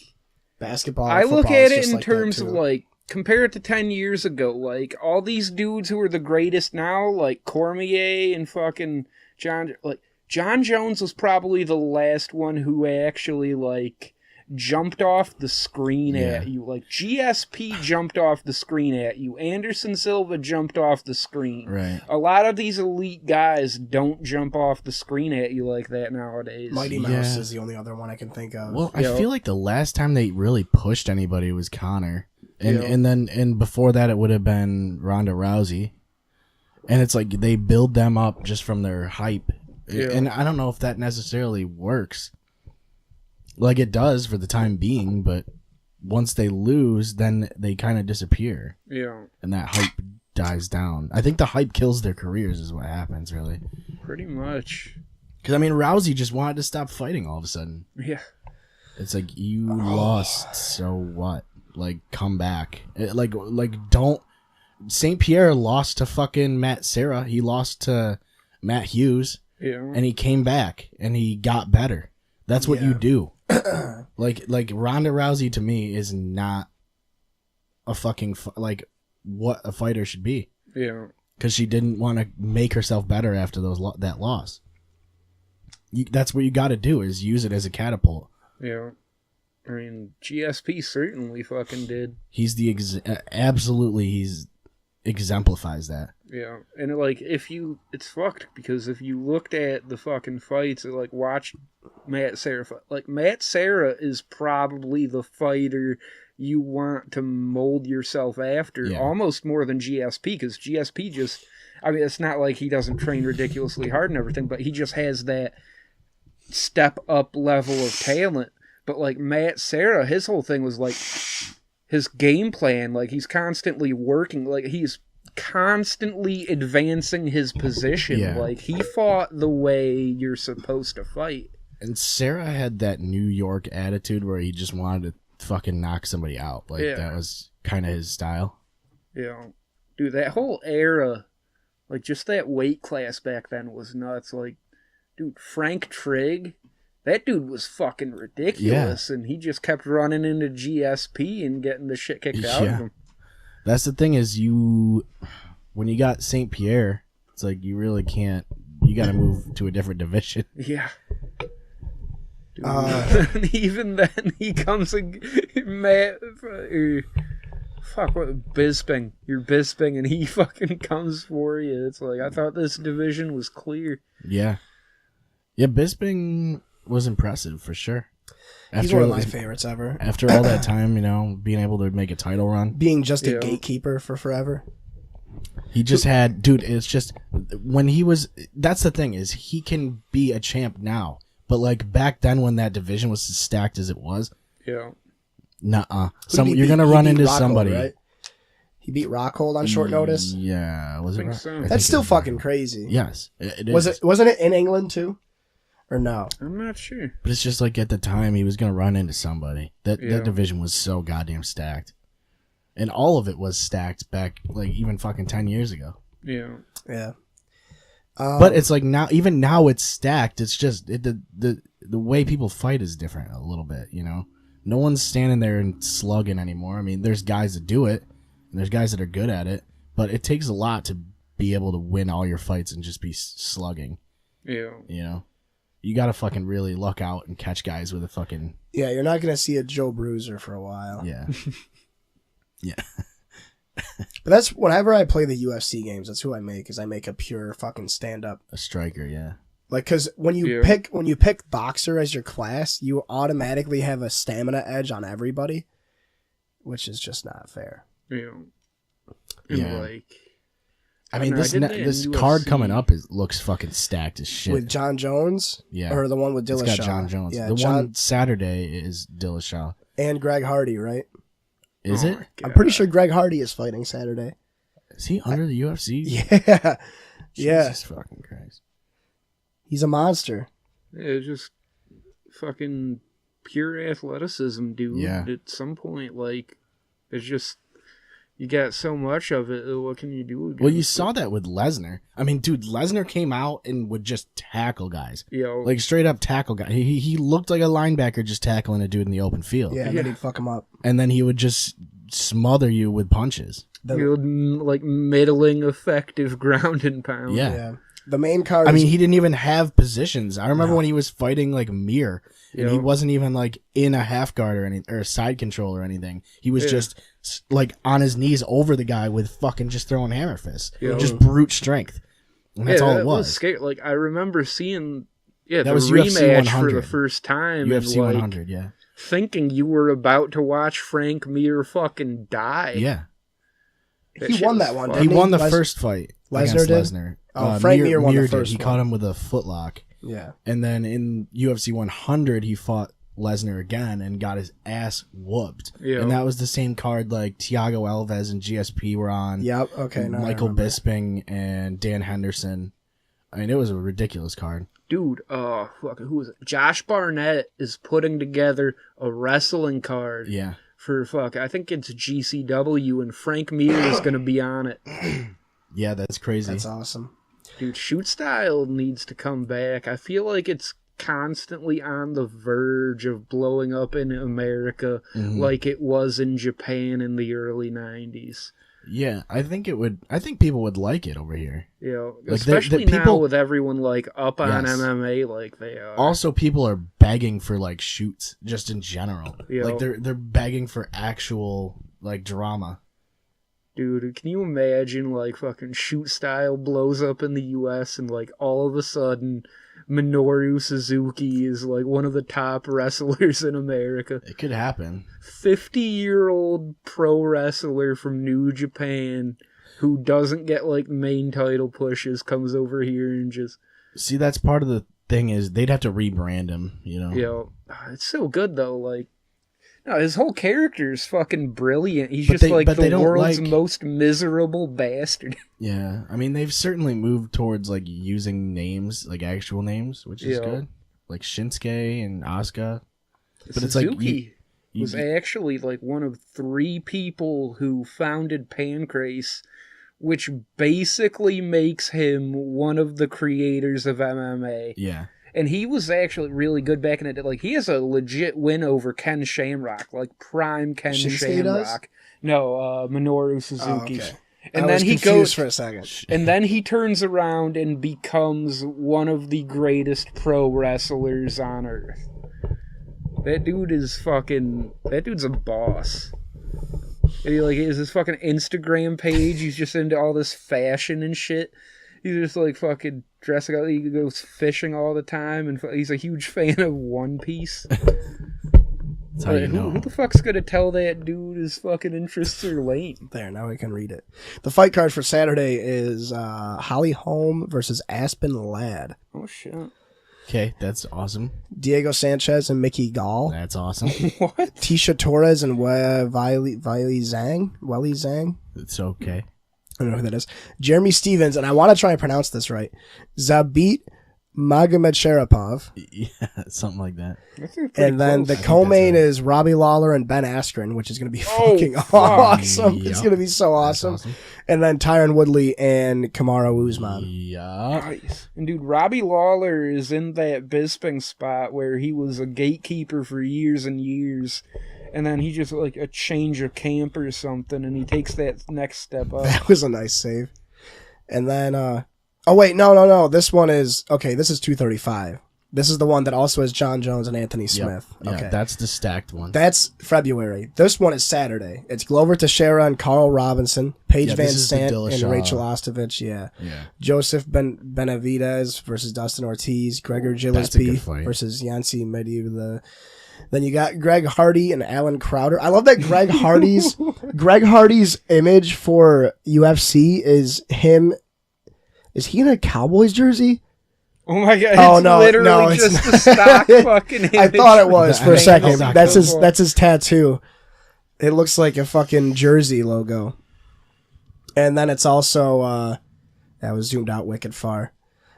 Basketball. I look football at is it just in like that, terms of too. like, compare it to 10 years ago. Like, all these dudes who are the greatest now, like Cormier and fucking John Jones was probably the last one who actually like jumped off the screen Yeah. at you. Like, GSP jumped off the screen at you. Anderson Silva jumped off the screen. Right. A lot of these elite guys don't jump off the screen at you like that nowadays. Mighty Mouse Yeah. is the only other one I can think of. Well, Yeah. I feel like the last time they really pushed anybody was Connor, and Yeah. and before that it would have been Ronda Rousey, and it's like they build them up just from their hype, Yeah. and I don't know if that necessarily works. Like it does for the time being, but once they lose, then they kind of disappear, Yeah, and that hype dies down. I think the hype kills their careers, is what happens, really. pretty much. Because I mean, Rousey just wanted to stop fighting all of a sudden. Yeah. It's like you lost, so what? Like come back. Like don't. St. Pierre lost to fucking Matt Serra. He lost to Matt Hughes, Yeah. and he came back and he got better. That's what you Yeah. do. like Ronda Rousey to me is not a fucking like what a fighter should be, Yeah. because she didn't want to make herself better after that loss. That's what you got to do, is use it as a catapult. Yeah. I mean, GSP certainly fucking did. He's the absolutely he's exemplifies that. Yeah. And like, it's fucked, because if you looked at the fucking fights, like, watch Matt Serra fight. Like, Matt Serra is probably the fighter you want to mold yourself after, Yeah. almost more than GSP, because GSP just, I mean, it's not like he doesn't train ridiculously hard and everything, but he just has that step up level of talent. But like Matt Serra, his whole thing was like his game plan, like he's constantly working, like he's constantly advancing his position. Yeah. Like he fought the way you're supposed to fight. And Sarah had that New York attitude where he just wanted to fucking knock somebody out. Like Yeah. that was kind of his style. You know, dude, that whole era, like just that weight class back then was nuts. Like, dude, Frank Trigg, that dude was fucking ridiculous, and he just kept running into GSP and getting the shit kicked out of Yeah. him. That's the thing, is when you got St. Pierre, it's like you really can't. You got to move to a different division. Yeah. Dude, even then, he comes and fuck what Bisping, you're Bisping, and he fucking comes for you. It's like, I thought this division was clear. Yeah, Bisping was impressive for sure. He's one of my favorites ever. After all that time, being able to make a title run, Being just a Yeah. gatekeeper for forever. he just had, dude. It's just when he was. That's the thing, is he can be a champ now, but like back then when that division was as stacked as it was, Yeah. nuh-uh. Who did he You're beat? gonna He run beat into Rockhold, somebody. right? He beat Rockhold on short notice. Yeah, was it? think Rock- so. I think That's it still was fucking Rockhold. crazy. Yes, it Was is. it? Wasn't it in England too? Or no? I'm not sure. But it's just like at the time he was gonna run into somebody. Yeah. That division was so goddamn stacked, and all of it was stacked back like even fucking 10 years ago. Yeah. Yeah. But it's like now, even now it's stacked. It's just the way people fight is different a little bit. No one's standing there and slugging anymore. I mean, there's guys that do it, And there's guys that are good at it, but it takes a lot to be able to win all your fights and just be slugging. Yeah. You know, you got to fucking really luck out and catch guys with a fucking. Yeah, you're not gonna see a Joe Bruiser for a while. Yeah. Yeah. But that's whenever I play the UFC games, that's who I make. Is I make a pure fucking stand up. A striker. Yeah. Like, cause when you pick boxer as your class, you automatically have a stamina edge on everybody, which is just not fair. Yeah. And Yeah. like, I mean, don't know, this I did that in this UFC. card coming up looks fucking stacked as shit. With John Jones, Yeah. or the one with It's Dillashaw. got John Jones. Yeah, The John one Saturday is Dillashaw. and Greg Hardy, right? Is oh it? my I'm pretty God. sure Greg Hardy is fighting Saturday. Is he under the UFC? Yeah, yeah, Jesus fucking Christ. he's a monster. Yeah, just fucking pure athleticism, dude. Yeah. At some point, like, it's just you got so much of it. What can you do? Well, you against saw it? that with Lesnar. I mean, dude, Lesnar came out and would just tackle guys. You know, Like, straight up tackle guys. He looked like a linebacker just tackling a dude in the open field. Yeah, and then he'd fuck him up. And then he would just smother you with punches. like middling effective ground and pound. Yeah. Yeah, the main card. I is- mean, he didn't even have positions. I remember when he was fighting like Mir, and he Yeah. wasn't even like in a half guard or anything, or a side control or anything. He was Yeah. just like on his knees over the guy with fucking just throwing hammer fists, Yeah. just brute strength. And that's Yeah, all that it was. scary. Like I remember seeing, That the was UFC rematch for 100. the first time, UFC and like 100, yeah, thinking you were about to watch Frank Mir fucking die. yeah. That he shit won was that one. fun. He Didn't won the Les- first fight Lesnar against did? Lesnar. Oh, Frank Mir won the did. first He one. caught him with a footlock, yeah, and then in UFC 100 he fought Lesnar again and got his ass whooped. Yeah. And that was the same card like Thiago Alves and GSP were on. yep. Okay, now I Michael remember. Bisping and Dan Henderson. I mean, it was a ridiculous card. Dude, who is it? Josh Barnett is putting together a wrestling card Yeah. for I think it's GCW, and Frank Mir is gonna be on it. Yeah, that's crazy. That's awesome. Dude, Shoot Style needs to come back. I feel like it's constantly on the verge of blowing up in America Mhm. like it was in Japan in the early 90s. Yeah, I think people would like it over here. You know, Like, especially now people- with everyone like up on Yes. MMA like they are. Also, people are begging for like shoots just in general. Yeah. Like they're begging for actual like drama. Dude, can you imagine like fucking Shoot Style blows up in the US and like all of a sudden Minoru Suzuki is like one of the top wrestlers in America. It could happen. 50-year-old pro wrestler from New Japan who doesn't get like main title pushes comes over here and just, See, that's part of the thing is they'd have to rebrand him, you know. you know, it's so good though. Like, no, his whole character is fucking brilliant. He's But just like they the don't world's like- most miserable bastard. Yeah, I mean they've certainly moved towards like using names, like actual names, which is Yeah. good. Like Shinsuke and Asuka. But it's like Suzuki you- was actually like one of 3 people who founded Pancrase, which basically makes him one of the creators of MMA. Yeah. And he was actually really good back in the day. Like, he has a legit win over Ken Shamrock, like prime Ken Shinsuke does? Shamrock. No, Minoru Suzuki. okay. And I then was he confused goes, for a second. and then he turns around and becomes one of the greatest pro wrestlers on earth. That dude is that dude's a boss. And he like is his fucking Instagram page. He's just into all this fashion and shit. He's just like fucking dressing up. He goes fishing all the time, and he's a huge fan of One Piece. That's how you Like, know. who the fuck's gonna tell that dude his fucking interests are lame? There, now we can read it. The fight card for Saturday is Holly Holm versus Aspen Ladd. Oh shit! Okay, that's awesome. Diego Sanchez and Mickey Gall. That's awesome. What? Tisha Torres and Wiley Zhang. It's okay. I don't know who that is. Jeremy Stevens, and I want to try and pronounce this right. Zabit Magomedsharipov. Yeah, something like that. That's pretty And then close. the think co-main that's right. is Robbie Lawler and Ben Askren, which is going to be Oh, fucking fuck. awesome. It's Yep. going to be so That's awesome. And then Tyron Woodley and Kamaru Usman. Yeah. Nice. And dude, Robbie Lawler is in that Bisping spot where he was a gatekeeper for years and years. and then he just like a change of camp or something, and he takes that next step up. That was a nice save. And then, oh wait, no. This one is, okay, this is 235. This is the one that also has John Jones and Anthony Smith. Yeah, Okay. that's the stacked one. That's February. This one is Saturday. It's Glover Teixeira and Carl Robinson, Paige Yeah, Van this is the Sant and Dillashaw. Rachel Ostovich. Yeah. Yeah. Joseph Benavidez versus Dustin Ortiz. Gregor That's a Gillespie good fight. versus Yancy Medivh. Then you got Greg Hardy and Alan Crowder. I love that Greg Hardy's image for UFC is him. Is he in a Cowboys jersey? Oh my god! Oh, It's no, literally no, it's just not. a stock fucking. I Image. thought it was for a second. Stock That's his tattoo. It looks like a fucking jersey logo. And then it's also that was zoomed out wicked far.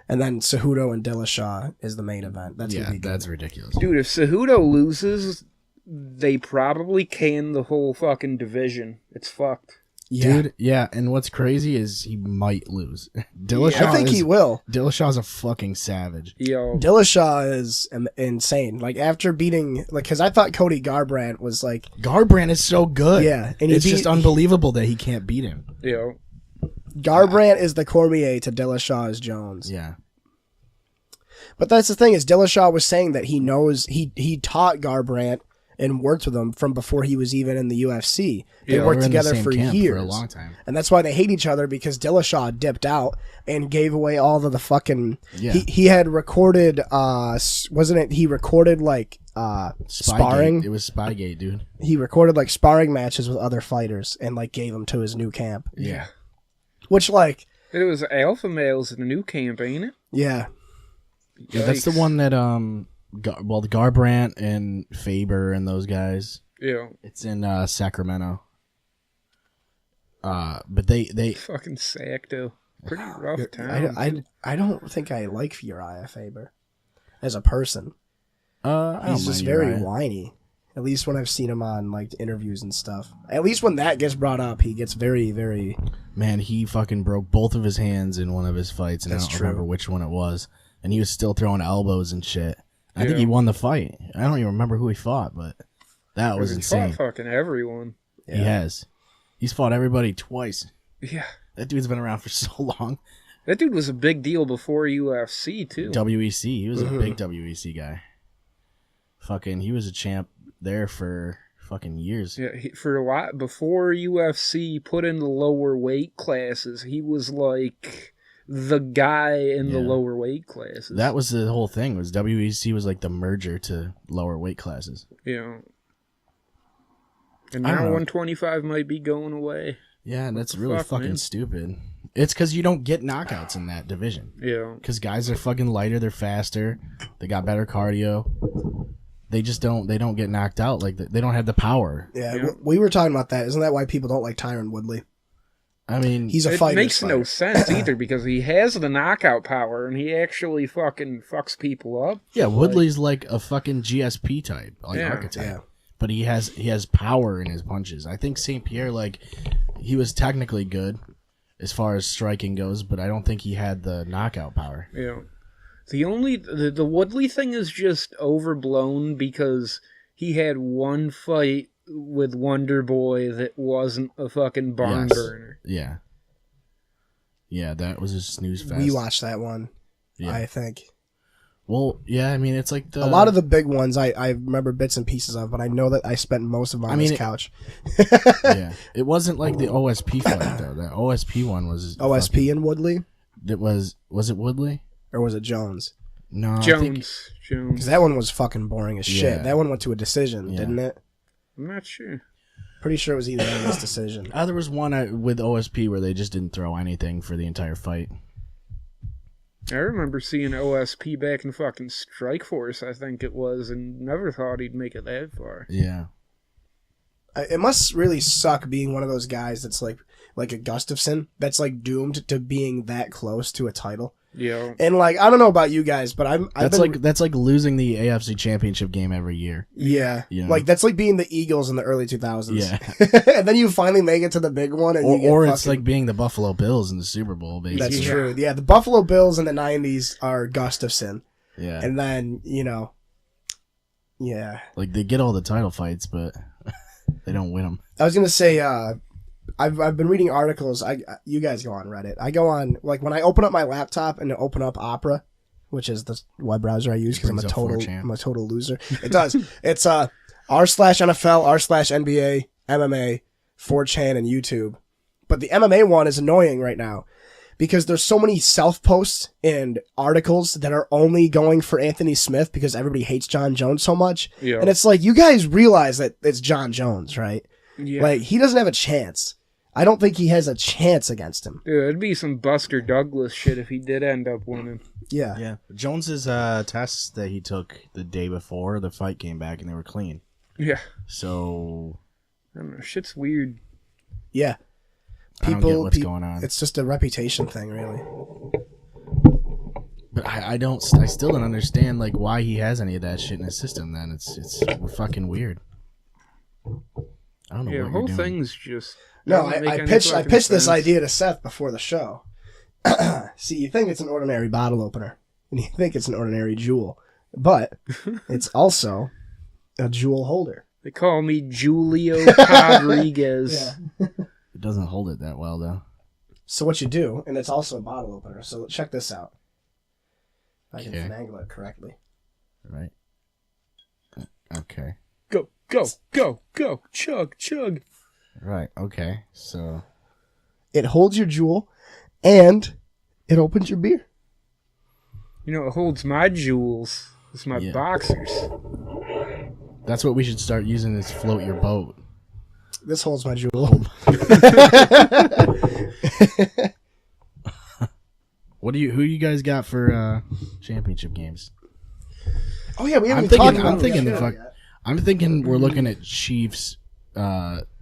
And then Cejudo and Dillashaw is the main event. That's gonna Yeah, be good. that's ridiculous. Dude, if Cejudo loses, they probably can the whole fucking division. It's fucked. Yeah. Dude, yeah, and what's crazy is he might lose. I Dillashaw think he will. Dillashaw's a fucking savage. Yo, Dillashaw is insane. Like after beating, like, because I thought Cody Garbrandt was like, Garbrandt is so good. Yeah, and he it's just beat- unbelievable that he can't beat him. yo. Garbrandt is the Cormier to Dillashaw's Jones. Yeah. But that's the thing is Dillashaw was saying that he knows he taught Garbrandt and worked with him from before he was even in the UFC. They Yeah, worked they were in the together same for camp years. for a long time. And that's why they hate each other, because Dillashaw dipped out and gave away all of the fucking Yeah. he had recorded wasn't it he recorded like sparring. It was Spygate, dude. He recorded like sparring matches with other fighters and like gave them to his new camp. Yeah. Which like It was Alpha Males in the new camp, ain't it? yeah. Yeah, that's the Yikes. one that the Garbrandt and Faber and those guys. Yeah, It's in Sacramento. But they fucking Sacto. Pretty rough town. I don't think I like Uriah Faber as a person. I don't He's just mind very Uriah. whiny. At least when I've seen him on like interviews and stuff. At least when that gets brought up, he gets very, very. Man, he fucking broke both of his hands in one of his fights, and That's I don't true. remember which one it was. And he was still throwing elbows and shit. I think Yeah. he won the fight. I don't even remember who he fought, but that was He insane. fought fucking everyone. He has. He's fought everybody twice. Yeah, That dude's been around for so long. that dude was a big deal before UFC too. WEC. He was Mm-hmm. a big WEC guy. Fucking, he was a champ there for fucking years. Yeah, for a while before UFC put in the lower weight classes, he was like the guy in the Yeah. lower weight classes. That was the whole thing. Was WEC was like the merger to lower weight classes. Yeah. And I don't now know. 125 might be going away. Yeah, that's the really fuck, fucking man? stupid. It's because you don't get knockouts in that division. Yeah. Because guys are fucking lighter, they're faster, they got better cardio. They just don't. They don't get knocked out. Like they don't have the power. Yeah, Yeah. we were talking about that. Isn't that why people don't like Tyron Woodley? I mean, He's a It fighter. makes no sense either because he has the knockout power and he actually fucking fucks people up. yeah. Woodley's like a fucking GSP type, like Yeah. archetype. Yeah. But he has power in his punches. I think St. Pierre, like, he was technically good as far as striking goes, but I don't think he had the knockout power. Yeah. The Woodley thing is just overblown because he had one fight with Wonder Boy that wasn't a fucking barn Yes. burner. Yeah. Yeah, that was a snooze fest. We watched that one. Yeah. I think Well, yeah, I mean, it's like the... a lot of the big ones I remember bits and pieces of, but I know that I spent most of mine on mean, this couch. Yeah. It wasn't like the OSP fight, though. The OSP one was... OSP and Woodley, It was it Woodley? or was it Jones? No, I think- Jones. Because that one was fucking boring as shit. Yeah. That one went to a decision, Yeah. didn't it? I'm not sure. Pretty sure it was either this decision. There was one with OSP where they just didn't throw anything for the entire fight. I remember seeing OSP back in fucking Strike Force, I think it was, and never thought he'd make it that far. Yeah. It must really suck being one of those guys that's like a Gustafson that's like doomed to being that close to a title. Yeah. And like I don't know about you guys, but I've That's been, like that's like losing the AFC Championship game every year. yeah, You know? like that's like being the Eagles in the early 2000s. Yeah. And then you finally make it to the big one, and you get Or it's fucking- like being the Buffalo Bills in the Super Bowl, basically. that's Yeah. true. Yeah, the Buffalo Bills in the 90s are Gustafson, Yeah. and then you know Yeah. Like they get all the title fights, but they don't win them. I was gonna say, I've been reading articles. You guys go on Reddit. I go on like when I open up my laptop and open up Opera, which is the web browser I use because I'm a total loser. It does. It's r/NFL, r/NBA, MMA, 4chan, and YouTube. But the MMA one is annoying right now because there's so many self-posts and articles that are only going for Anthony Smith because everybody hates John Jones so much. Yeah. And it's like, you guys realize that it's John Jones, right? Yeah. Like, he doesn't have a chance. I don't think he has a chance against him. Dude, it'd be some Buster Douglas shit if he did end up winning. Yeah. Yeah, Jones's tests that he took the day before the fight came back and they were clean. Yeah. So I don't know. Shit's weird. Yeah. I don't get what's going on. It's just a reputation thing, really. But I still don't understand like why he has any of that shit in his system. Then it's fucking weird. I don't know. Yeah, what the whole you're doing. thing's just. No, doesn't make I any pitched fucking this sense. idea to Seth before the show. See, you think it's an ordinary bottle opener, and you think it's an ordinary jewel, but it's also a jewel holder. They call me Julio Rodriguez. It doesn't hold it that well though. So what you do, and it's also a bottle opener. So check this out. If I can Okay. finagle it correctly. Right. Okay. Go, go, go, go. Chug, chug. Right. Okay. So It holds your jewel, and it opens your beer. You know, it holds my jewels. It's my Yeah. boxers. that's what we should start using is float your boat. This holds my jewel. Who do you guys got for championship games? Oh yeah, we haven't I'm even thinking- talked about I'm thinking the the fuck- yet. I'm thinking we're looking at Chiefs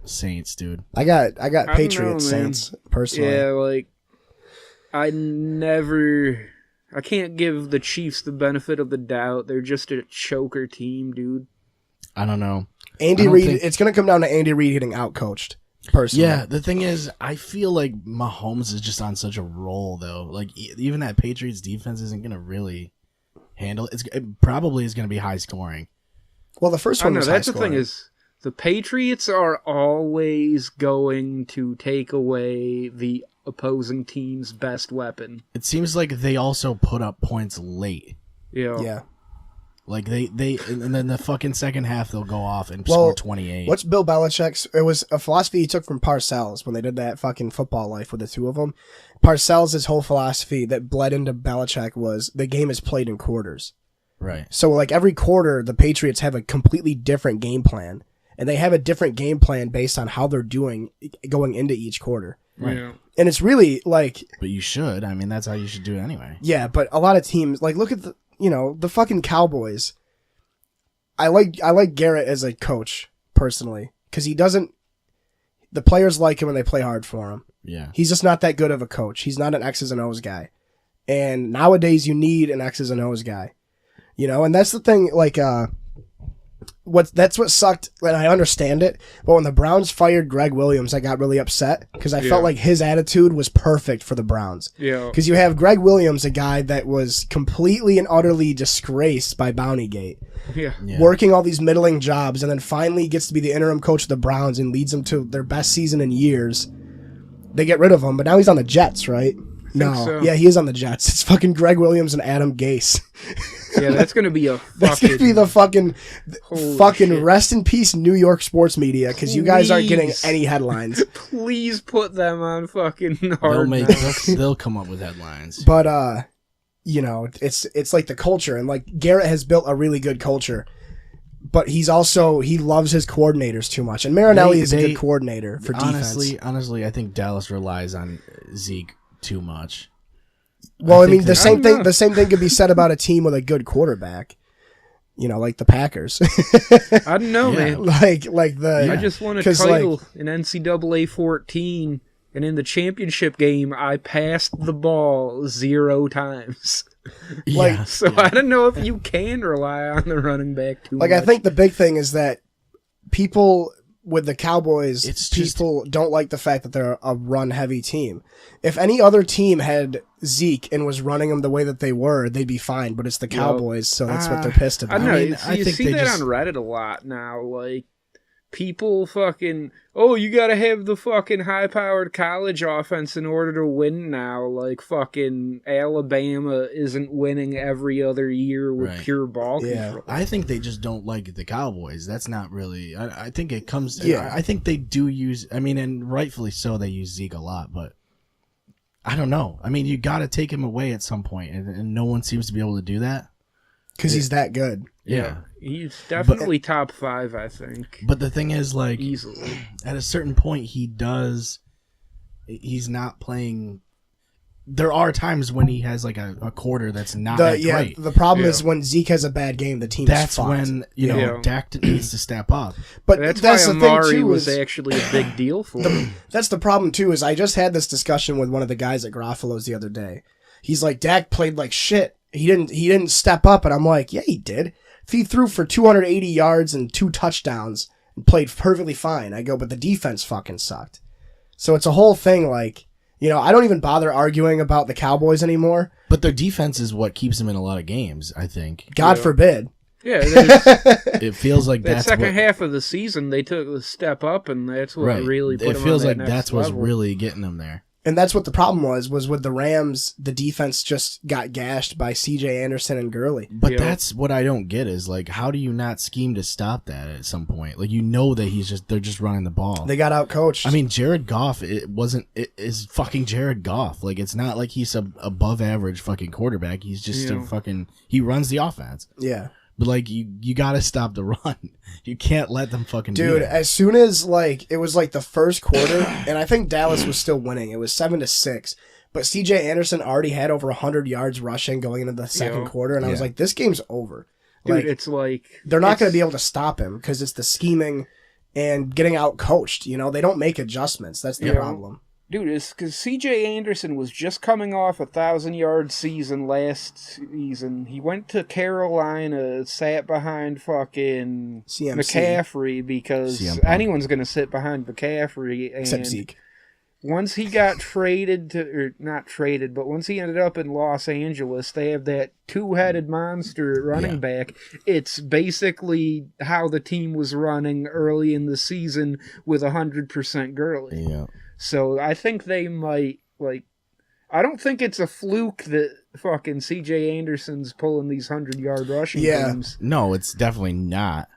Saints, dude. I got I don't Patriots know, man. Saints personally. Yeah, like, I can't give the Chiefs the benefit of the doubt. They're just a choker team, dude. I don't know. Andy I don't Reid. think- It's going to come down to Andy Reid getting outcoached. Personally, Yeah, the thing is, I feel like Mahomes is just on such a roll, though. Like, even that Patriots defense isn't going to really handle it. It probably is going to be high scoring. Well, the first I one know was that's the high-scoring. thing is the Patriots are always going to take away the opposing team's best weapon. It seems like they also put up points late. Yeah. Like, they and then the fucking second half, they'll go off and Well, score 28. What's Bill Belichick's? It was a philosophy he took from Parcells when they did that fucking football life with the two of them. Parcells' whole philosophy that bled into Belichick was the game is played in quarters. Right. So, like, every quarter, the Patriots have a completely different game plan. And they have a different game plan based on how they're doing going into each quarter. Right. Yeah. And it's really, like, But you should. I mean, that's how you should do it anyway. yeah, but a lot of teams, like, look at the fucking Cowboys. I like Garrett as a coach, personally. Because the players like him and they play hard for him. Yeah. He's just not that good of a coach. He's not an X's and O's guy. And nowadays, you need an X's and O's guy. And that's the thing, like, that's what sucked, and I understand it, but when the Browns fired Greg Williams, I got really upset, because I felt like his attitude was perfect for the Browns. Yeah. Because you have Greg Williams, a guy that was completely and utterly disgraced by Bountygate, Yeah. Yeah. working all these middling jobs, and then finally gets to be the interim coach of the Browns and leads them to their best season in years. They get rid of him, but now he's on the Jets, right? No. so. Yeah, he is on the Jets. It's fucking Greg Williams and Adam Gase. Yeah, that's gonna be a That's gonna be the fucking Holy shit. rest in peace New York sports media, because you guys aren't getting Please. any headlines. Please put them on fucking They'll hard make knocks. they'll come up with headlines. But it's like the culture, and like Garrett has built a really good culture, but he loves his coordinators too much, and Marinelli is a good coordinator for defense. Honestly, I think Dallas relies on Zeke too much. Well, I think mean, that- the same thing could be said about a team with a good quarterback. Like the Packers. I don't know, Yeah. man. like the I just won a 'cause, title in NCAA 14, and in the championship game, I passed the ball 0 times. Like- Yeah. So I don't know if you can rely on the running back too like much. I think the big thing is that people with the Cowboys, It's just- people don't like the fact that they're a run-heavy team. If any other team had Zeke and was running them the way that they were, they'd be fine. But it's the Cowboys, so that's what they're pissed I about. don't know. mean, it's- I you think see they that just- on Reddit a lot now. Like, people fucking, oh, you gotta have the fucking high-powered college offense in order to win now. Like, fucking Alabama isn't winning every other year with Right. pure ball Yeah. control. I think they just don't like the Cowboys. That's not really. I think it comes. Yeah. I think they do use. I mean, and rightfully so. They use Zeke a lot, but I don't know. I mean, you got to take him away at some point, and no one seems to be able to do that. Because he's that good. Yeah. He's definitely top 5, I think. But the thing is, like, Easily. at a certain point, he's not playing. There are times when he has like a quarter that's not that great. The problem Yeah. is when Zeke has a bad game, the team That's is fucked. when you know Yeah. Dak needs to step up. But That's that's why the thing Amari too. was Is, actually a big deal for him. that's the problem too. Is I just had this discussion with one of the guys at Garofalo's the other day. He's like, Dak played like shit. He didn't step up, and I'm like, yeah, he did. If he threw for 280 yards and 2 touchdowns and played perfectly fine, I go, but the defense fucking sucked. So it's a whole thing. Like, you know, I don't even bother arguing about the Cowboys anymore. But their defense is what keeps them in a lot of games. I think God Yeah. forbid. Yeah, that it feels like that's second what, half of the season, they took the step up, and that's what right. really put It them feels on like that next that's what's level. really getting them there. And that's what the problem was with the Rams, the defense just got gashed by CJ Anderson and Gurley. But Yeah. that's what I don't get is like, how do you not scheme to stop that at some point? Like, you know that they're just running the ball. They got out coached. I mean, Jared Goff, it is fucking Jared Goff. Like, it's not like he's a above average fucking quarterback. He's just Yeah. he runs the offense. yeah. But like, you gotta stop the run. You can't let them fucking do Dude, that. as soon as like it was like the first quarter, and I think Dallas was still winning. It was 7-6, but CJ Anderson already had over 100 yards rushing going into the second Yeah. quarter, and I was Yeah. like, this game's over. Dude, Like, it's like they're not going to it's- be able to stop him because it's the scheming and getting out coached. You know, they don't make adjustments. That's the Yeah. problem. Dude, it's because C.J. Anderson was just coming off a 1,000-yard season last season. He went to Carolina, sat behind fucking CMC. McCaffrey because CM Punk. anyone's going to sit behind McCaffrey. And Except Zeke. once he got traded to, or not traded, but once he ended up in Los Angeles, they have that two-headed monster at running Yeah. back. It's basically how the team was running early in the season with 100% Gurley. Yeah. So I think they might, like, I don't think it's a fluke that fucking CJ Anderson's pulling these 100-yard rushing Yeah. games. No, it's definitely not.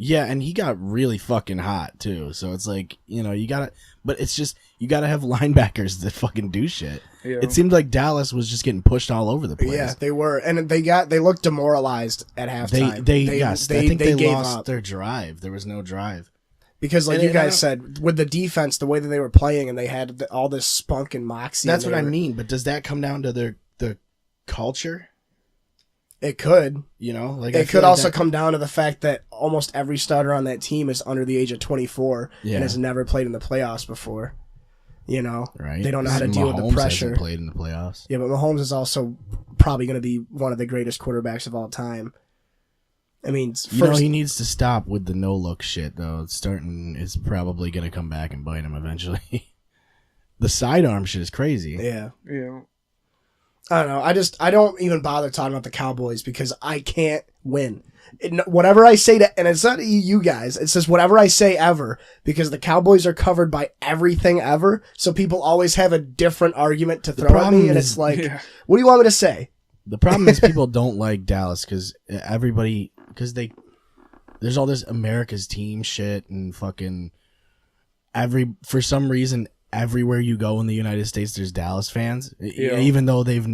Yeah, and he got really fucking hot too. So it's like, you know, you gotta have linebackers that fucking do shit. Yeah. It seemed like Dallas was just getting pushed all over the place. Yeah, they were, and they looked demoralized at halftime. I think they gave lost up. their drive. There was no drive. Because, like And you I guys don't- said, with the defense, the way that they were playing, and they had all this spunk and moxie. That's and what they I were- mean. But does that come down to the culture? It could. You know, like I It feel could like also that- come down to the fact that almost every starter on that team is under the age of 24 Yeah. and has never played in the playoffs before. You know, right. They don't know how to deal with the Mahomes pressure. hasn't played in the playoffs. Yeah, but Mahomes is also probably going to be one of the greatest quarterbacks of all time. I mean, You know, first, he needs to stop with the no look shit though. It's probably gonna come back and bite him eventually. The sidearm shit is crazy. yeah. Yeah. I don't know. I don't even bother talking about the Cowboys because I can't win. Whatever I say and it's not you guys, it's just whatever I say ever, because the Cowboys are covered by everything ever, so people always have a different argument to throw at problem me, and is- it's like, Yeah. what do you want me to say? The problem is people don't like Dallas because there's all this America's team shit and fucking for some reason everywhere you go in the United States there's Dallas fans. Yeah. Even though they have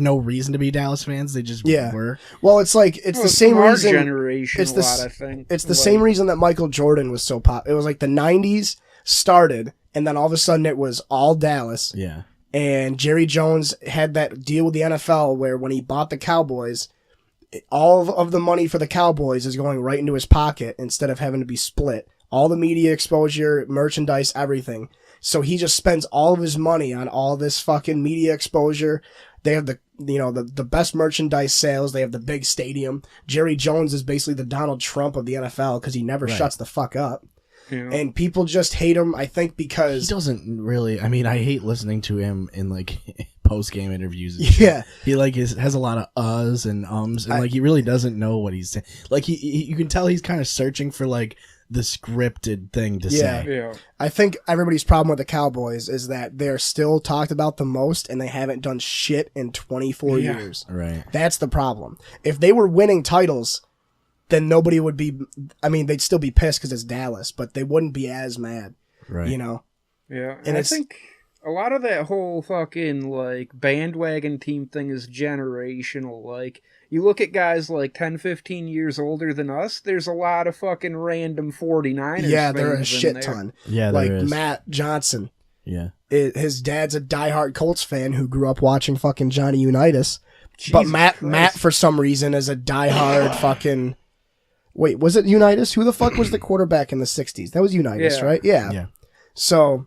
no reason to be Dallas fans, they just Yeah. were. Well, it's like, it's Well, the same from our reason. generation it's a the lot, s- I think. It's the Like, same reason that Michael Jordan was so pop. It was like the 90s started, and then all of a sudden it was all Dallas. Yeah. And Jerry Jones had that deal with the NFL where when he bought the Cowboys, all of the money for the Cowboys is going right into his pocket instead of having to be split. All the media exposure, merchandise, everything. So he just spends all of his money on all this fucking media exposure, They have the best merchandise sales. They have the big stadium. Jerry Jones is basically the Donald Trump of the NFL because he never shuts the fuck up. Yeah. And people just hate him, I think, He because doesn't really. I mean, I hate listening to him in like post game interviews. And yeah, he like has a lot of uhs and ums, and like he really doesn't know what he's saying. Like he you can tell he's kind of searching for like the scripted thing to say. Yeah. I think everybody's problem with the Cowboys is that they're still talked about the most, and they haven't done shit in 24 years. Right. That's the problem. If they were winning titles, then nobody would be. I mean, they'd still be pissed because it's Dallas, but they wouldn't be as mad. Right. You know. Yeah, And I it's- think a lot of that whole fucking like bandwagon team thing is generational. Like, you look at guys like 10, 15 years older than us, there's a lot of fucking random 49ers. Yeah, there are a fans in shit there. ton. Yeah. Like there is. Matt Johnson. Yeah. His dad's a diehard Colts fan who grew up watching fucking Johnny Unitas. But Jesus Matt, Christ. for some reason, is a diehard fucking. Wait, was it Unitas? Who the fuck was the quarterback in the 60s? That was Unitas, Yeah. right? Yeah. Yeah. So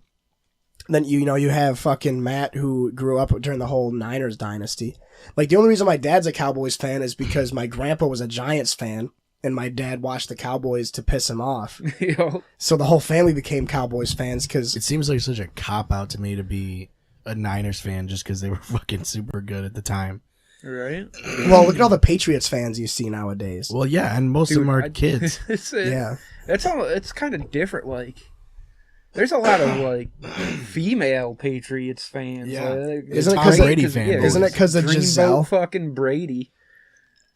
then you have fucking Matt who grew up during the whole Niners dynasty. Like, the only reason my dad's a Cowboys fan is because my grandpa was a Giants fan and my dad watched the Cowboys to piss him off. Yo, So the whole family became Cowboys fans because It seems like such a cop out to me to be a Niners fan just because they were fucking super good at the time. right? well, look at all the Patriots fans you see nowadays. Well, yeah, and most of them are I- kids. Yeah. It's kind of different. Like, there's a lot of like female Patriots fans. Yeah. Like, Isn't it Tom 'cause Brady of- fanboys. Isn't it 'cause of Dreamboat Giselle? fucking Brady?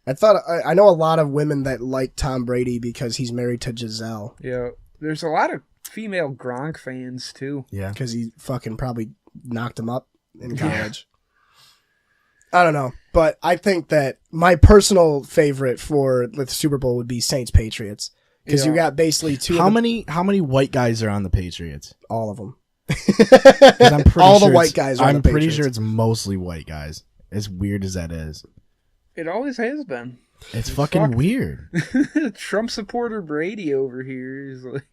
I know a lot of women that like Tom Brady because he's married to Giselle Yeah, there's a lot of female Gronk fans too. Yeah. because he fucking probably knocked him up in college. I don't know, but I think that my personal favorite for the Super Bowl would be Saints Patriots because you Yeah. got basically How many white guys are on the Patriots? all of them. 'Cause I'm pretty All the sure white it's- guys are on I'm the pretty Patriots. sure it's mostly white guys. As weird as that is, It always has been. it's fucking Fuck. weird. Trump supporter Brady over here is like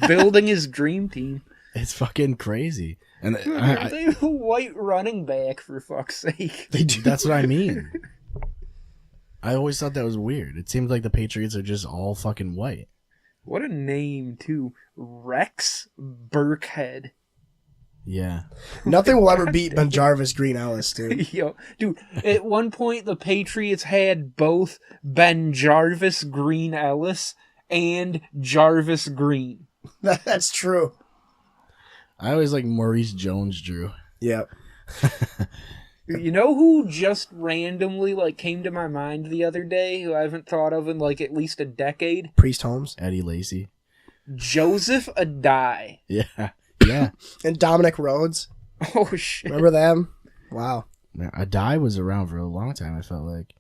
building his dream team. It's fucking crazy. And They have a white running back, for fuck's sake. that's what I mean. I always thought that was weird. It seems like the Patriots are just all fucking white. What a name, too. Rex Burkhead. Yeah. Nothing will ever beat Ben Jarvis Green Ellis, dude. Yo, dude, at one point the Patriots had both Ben Jarvis Green Ellis and Jarvis Green. That's true. I always like Maurice Jones-Drew. Yep. You know who just randomly like came to my mind the other day, who I haven't thought of in like at least a decade? Priest Holmes Eddie Lacy. Joseph Adai. Yeah. Yeah. and Dominic Rhodes. Oh shit. Remember them? Wow. Adai was around for a long time, I felt like.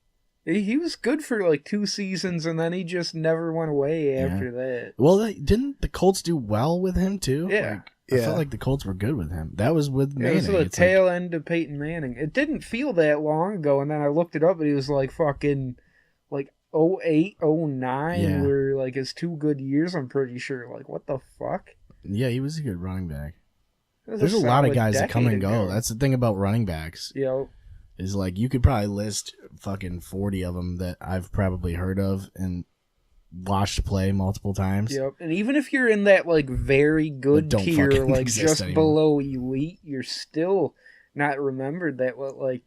He was good for like 2 seasons and then he just never went away after that. Well, didn't the Colts do well with him, too? Yeah. Like, I Yeah. felt like the Colts were good with him. That was with It Manning. was the It's like- tail end of Peyton Manning. It didn't feel that long ago, and then I looked it up, and he was like fucking like 08, 09 Yeah. were like his 2 good years. I'm pretty sure. Like, what the fuck? yeah, he was a good running back. That was There's a lot of solid guys that come decade and go. ago. That's the thing about running backs. Yo, Is like you could probably list fucking 40 of them that I've probably heard of and watched play multiple times. yep. And even if you're in that like very good That don't tier, fucking like exist just anymore. below elite, you're still not remembered that what like.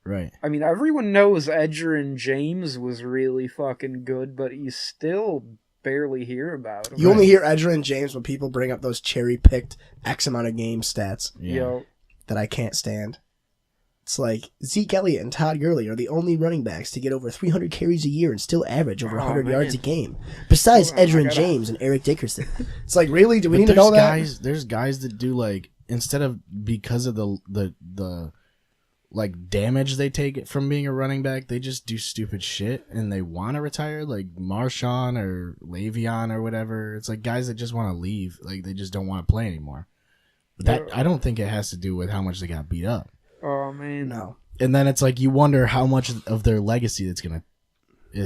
Right. I mean, everyone knows Edgerrin James was really fucking good, but you still barely hear about him. You only hear Edgerrin James when people bring up those cherry-picked X amount of game stats Yeah. Yo, that I can't stand. It's like Zeke Elliott and Todd Gurley are the only running backs to get over 300 carries a year and still average over 100 man. yards a game. Besides Hold on, I Edgerrin gotta- James and Eric Dickerson. It's like, really? Do we But need to know that? There's guys that do like instead of because of the like damage they take from being a running back, they just do stupid shit and they want to retire, like Marshawn or Le'Veon or whatever. It's like guys that just want to leave, like they just don't want to play anymore. But that I don't think it has to do with how much they got beat up. oh man, No. And then it's like you wonder how much of their legacy is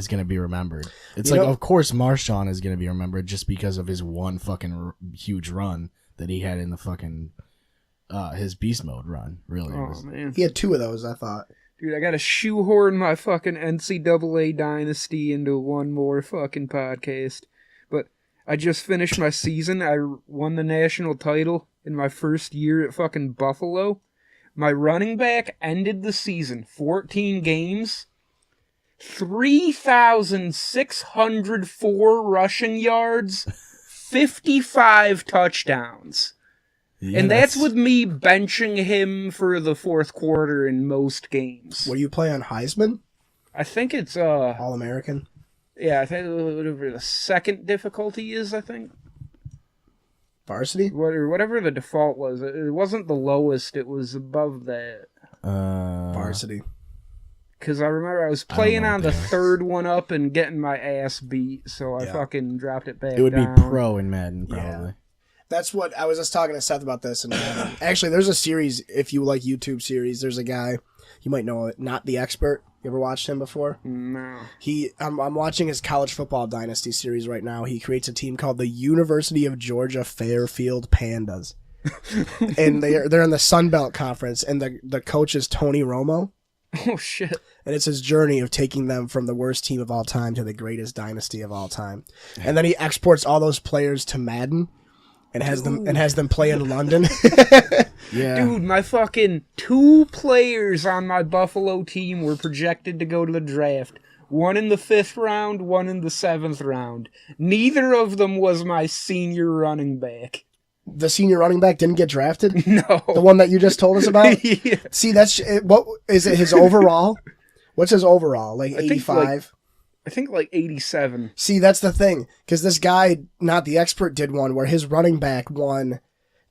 gonna be remembered. It's You like know- of course Marshawn is gonna be remembered just because of his one fucking huge run that he had in the fucking his beast mode run. Really, Oh man, He had 2 of those, I thought. dude, I gotta shoehorn my fucking NCAA dynasty into one more fucking podcast. But I just finished my season. I won the national title in my first year at fucking Buffalo. My running back ended the season 14 games, 3,604 rushing yards, 55 touchdowns. Yeah, And that's with me benching him for the fourth quarter in most games. What do you play on Heisman? I think it's All-American? yeah, I think whatever the second difficulty is, I think. Varsity? Whatever the default was. It wasn't the lowest, it was above that. Varsity. Cuz I remember I was don't playing know on what the they are. third one up and getting my ass beat, so I Yeah. fucking dropped it back It would down. be pro in Madden, Yeah. probably. That's what I was just talking to Seth about this. And actually, there's a series, if you like YouTube series, there's a guy, you might know it, Not the Expert. You ever watched him before? No. I'm watching his college football dynasty series right now. He creates a team called the University of Georgia Fairfield Pandas. And they're in the Sun Belt Conference, and the coach is Tony Romo. Oh shit. And it's his journey of taking them from the worst team of all time to the greatest dynasty of all time. And then he exports all those players to Madden and has them play in London. Yeah. Dude, my fucking 2 players on my Buffalo team were projected to go to the draft. One in the 5th round, one in the 7th round. Neither of them was my senior running back. The senior running back didn't get drafted. No. The one that you just told us about. Yeah. See, what is it? His overall? What's his overall? Like I think, 85. I think like 87. See, that's the thing, because this guy, Not the Expert, did one where his running back won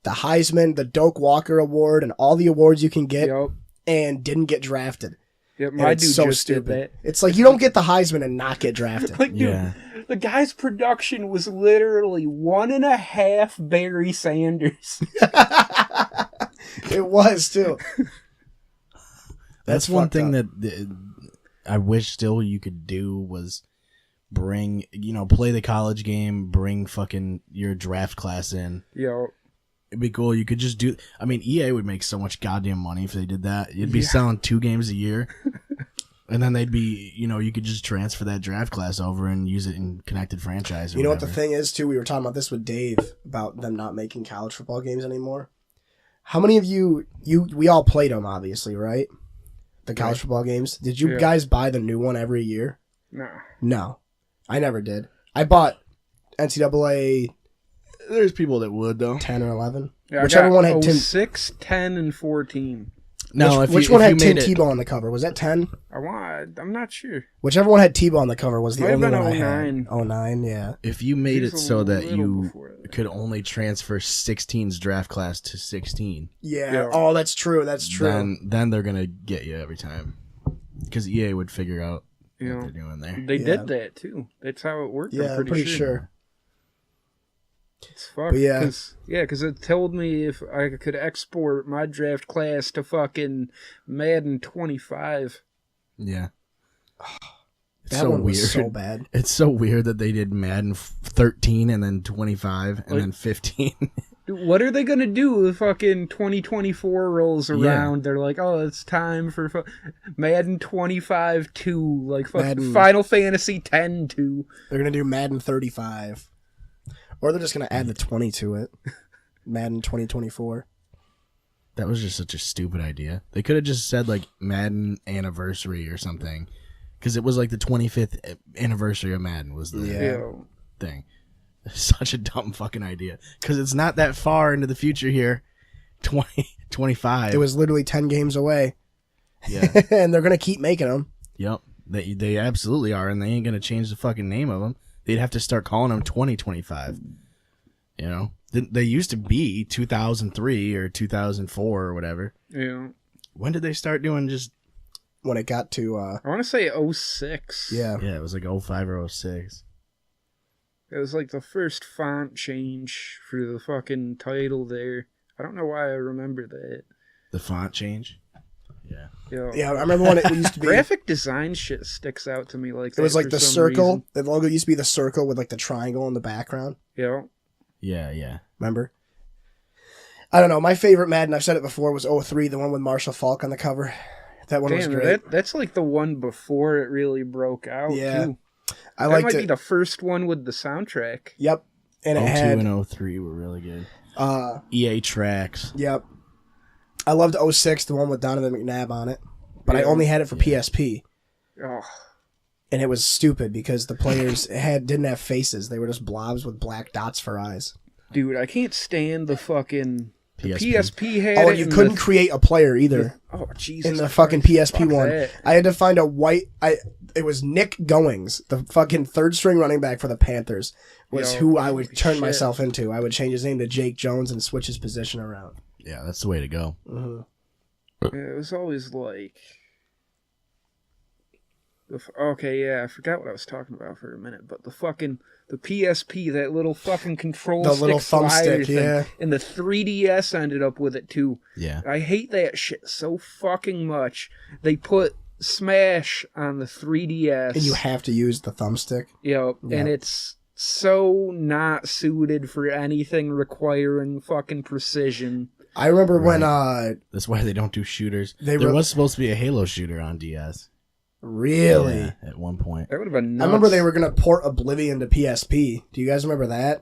the Heisman, the Doak Walker Award, and all the awards you can get, Yep. and didn't get drafted. Yep, And my it's dude so just stupid. did that. It's like you don't get the Heisman and not get drafted. Like, dude, Yeah. the guy's production was literally 1.5 Barry Sanders. It was too. That's one fucked thing up. that I wish still you could do was bring, play the college game, bring fucking your draft class in. Yo, It'd be cool. You could just do. I mean, EA would make so much goddamn money if they did that. You'd be selling 2 games a year, and then they'd be, you could just transfer that draft class over and use it in connected franchise. Or You know what the whatever. thing is too? We were talking about this with Dave about them not making college football games anymore. How many of we all played them, obviously, right? The college football games. Did you Yeah. guys buy the new one every year? nah. No, I never did. I bought NCAA There's people that would though. 10 or 11. Yeah, Whichever I got one had Tim. 06, 10, and 14. No, which one had Tim Tebow on the cover? Was that 10? I'm not sure. Whichever one had Tebow on the cover was the Might have only been one I had. 09. 09, yeah. If you made He's it a so that little you before that. could only transfer 16's draft class to 16, Yeah. Yeah. Oh, that's true. That's true. then they're gonna get you every time because EA would figure out You what know, they're doing there. they Yeah. did that too. That's how it worked. Yeah, I'm pretty sure. sure. It's fucked. But yeah. Because it told me if I could export my draft class to fucking Madden 25. Yeah, it's That so one weird. was so bad. It's so weird that they did Madden 13 and then 25 and Like- then 15. Dude, what are they gonna do if fucking 2024 rolls around? Yeah. They're like, oh, it's time for Madden 25 2, like fucking Madden- Final Fantasy 10 2. They're going to do Madden 35. Or they're just going to add the 20 to it. Madden 2024. That was just such a stupid idea. They could have just said like Madden anniversary or something, because it was like the 25th anniversary of Madden was the Yeah. Yo. thing. Such a dumb fucking idea, because it's not that far into the future here. 25. It was literally 10 games away. Yeah. And they're going to keep making them. Yep. They absolutely are, and they ain't gonna change the fucking name of them. They'd have to start calling them 2025. They used to be 2003 or 2004 or whatever. Yeah. When did they start doing just? When it got to, I want to say 06. yeah. Yeah, it was like 05 or 06. It was like the first font change for the fucking title there. I don't know why I remember that. The font change. Yeah. Yo. Yeah, I remember when it used to be. Graphic design shit sticks out to me like that. It was like for the some circle. reason. The logo used to be the circle with like the triangle in the background. Yo. Yeah, yeah. Remember? I don't know. My favorite Madden, I've said it before, was 03, the one with Marshall Faulk on the cover. That one was Damn, great. that's like the one before it really broke out, Yeah. too. I That liked might it. be the first one with the soundtrack. Yep. And it 02 had... and 03 were really good. EA tracks. Yep. I loved 06, the one with Donovan McNabb on it. But I Yeah. only had it for PSP. Oh, And it was stupid because the players didn't have faces. They were just blobs with black dots for eyes. dude, I can't stand the fucking... The PSP. PSP had Oh, it and you in couldn't the, create a player either. Oh, Jesus In the Christ, fucking PSP fuck one. that. I had to find a white... It was Nick Goings, the fucking third string running back for the Panthers, was Yo, who I would holy turn shit. myself into. I would change his name to Jake Jones and switch his position around. Yeah, that's the way to go. Yeah, it was always like... Okay, yeah, I forgot what I was talking about for a minute, but the PSP, that little fucking control The stick little slider thumbstick, thing, yeah. and the 3DS ended up with it too. Yeah. I hate that shit so fucking much. They put Smash on the 3DS. And you have to use the thumbstick. Yep, Yeah. and it's so not suited for anything requiring fucking precision. I remember when That's why they don't do shooters. They There were- was supposed to be a Halo shooter on DS. really... Yeah, at one point. That would have been nuts. I remember they were going to port Oblivion to PSP. Do you guys remember that?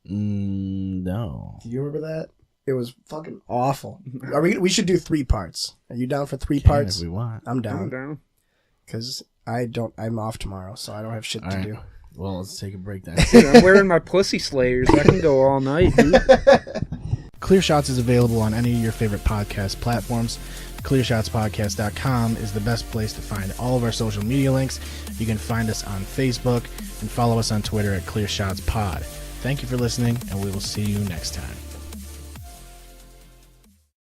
No. Do you remember that? It was fucking awful. We should do 3 parts. Are you down for 3 Can parts? if we want. I'm I'm down. down. Because I'm off tomorrow, so I don't have shit All to right. do. Well, let's take a break then. Dude, I'm wearing my Pussy Slayers. I can go all night, dude. Clear Shots is available on any of your favorite podcast platforms. ClearShotsPodcast.com is the best place to find all of our social media links. You can find us on Facebook and follow us on Twitter at ClearShotsPod. Thank you for listening, and we will see you next time.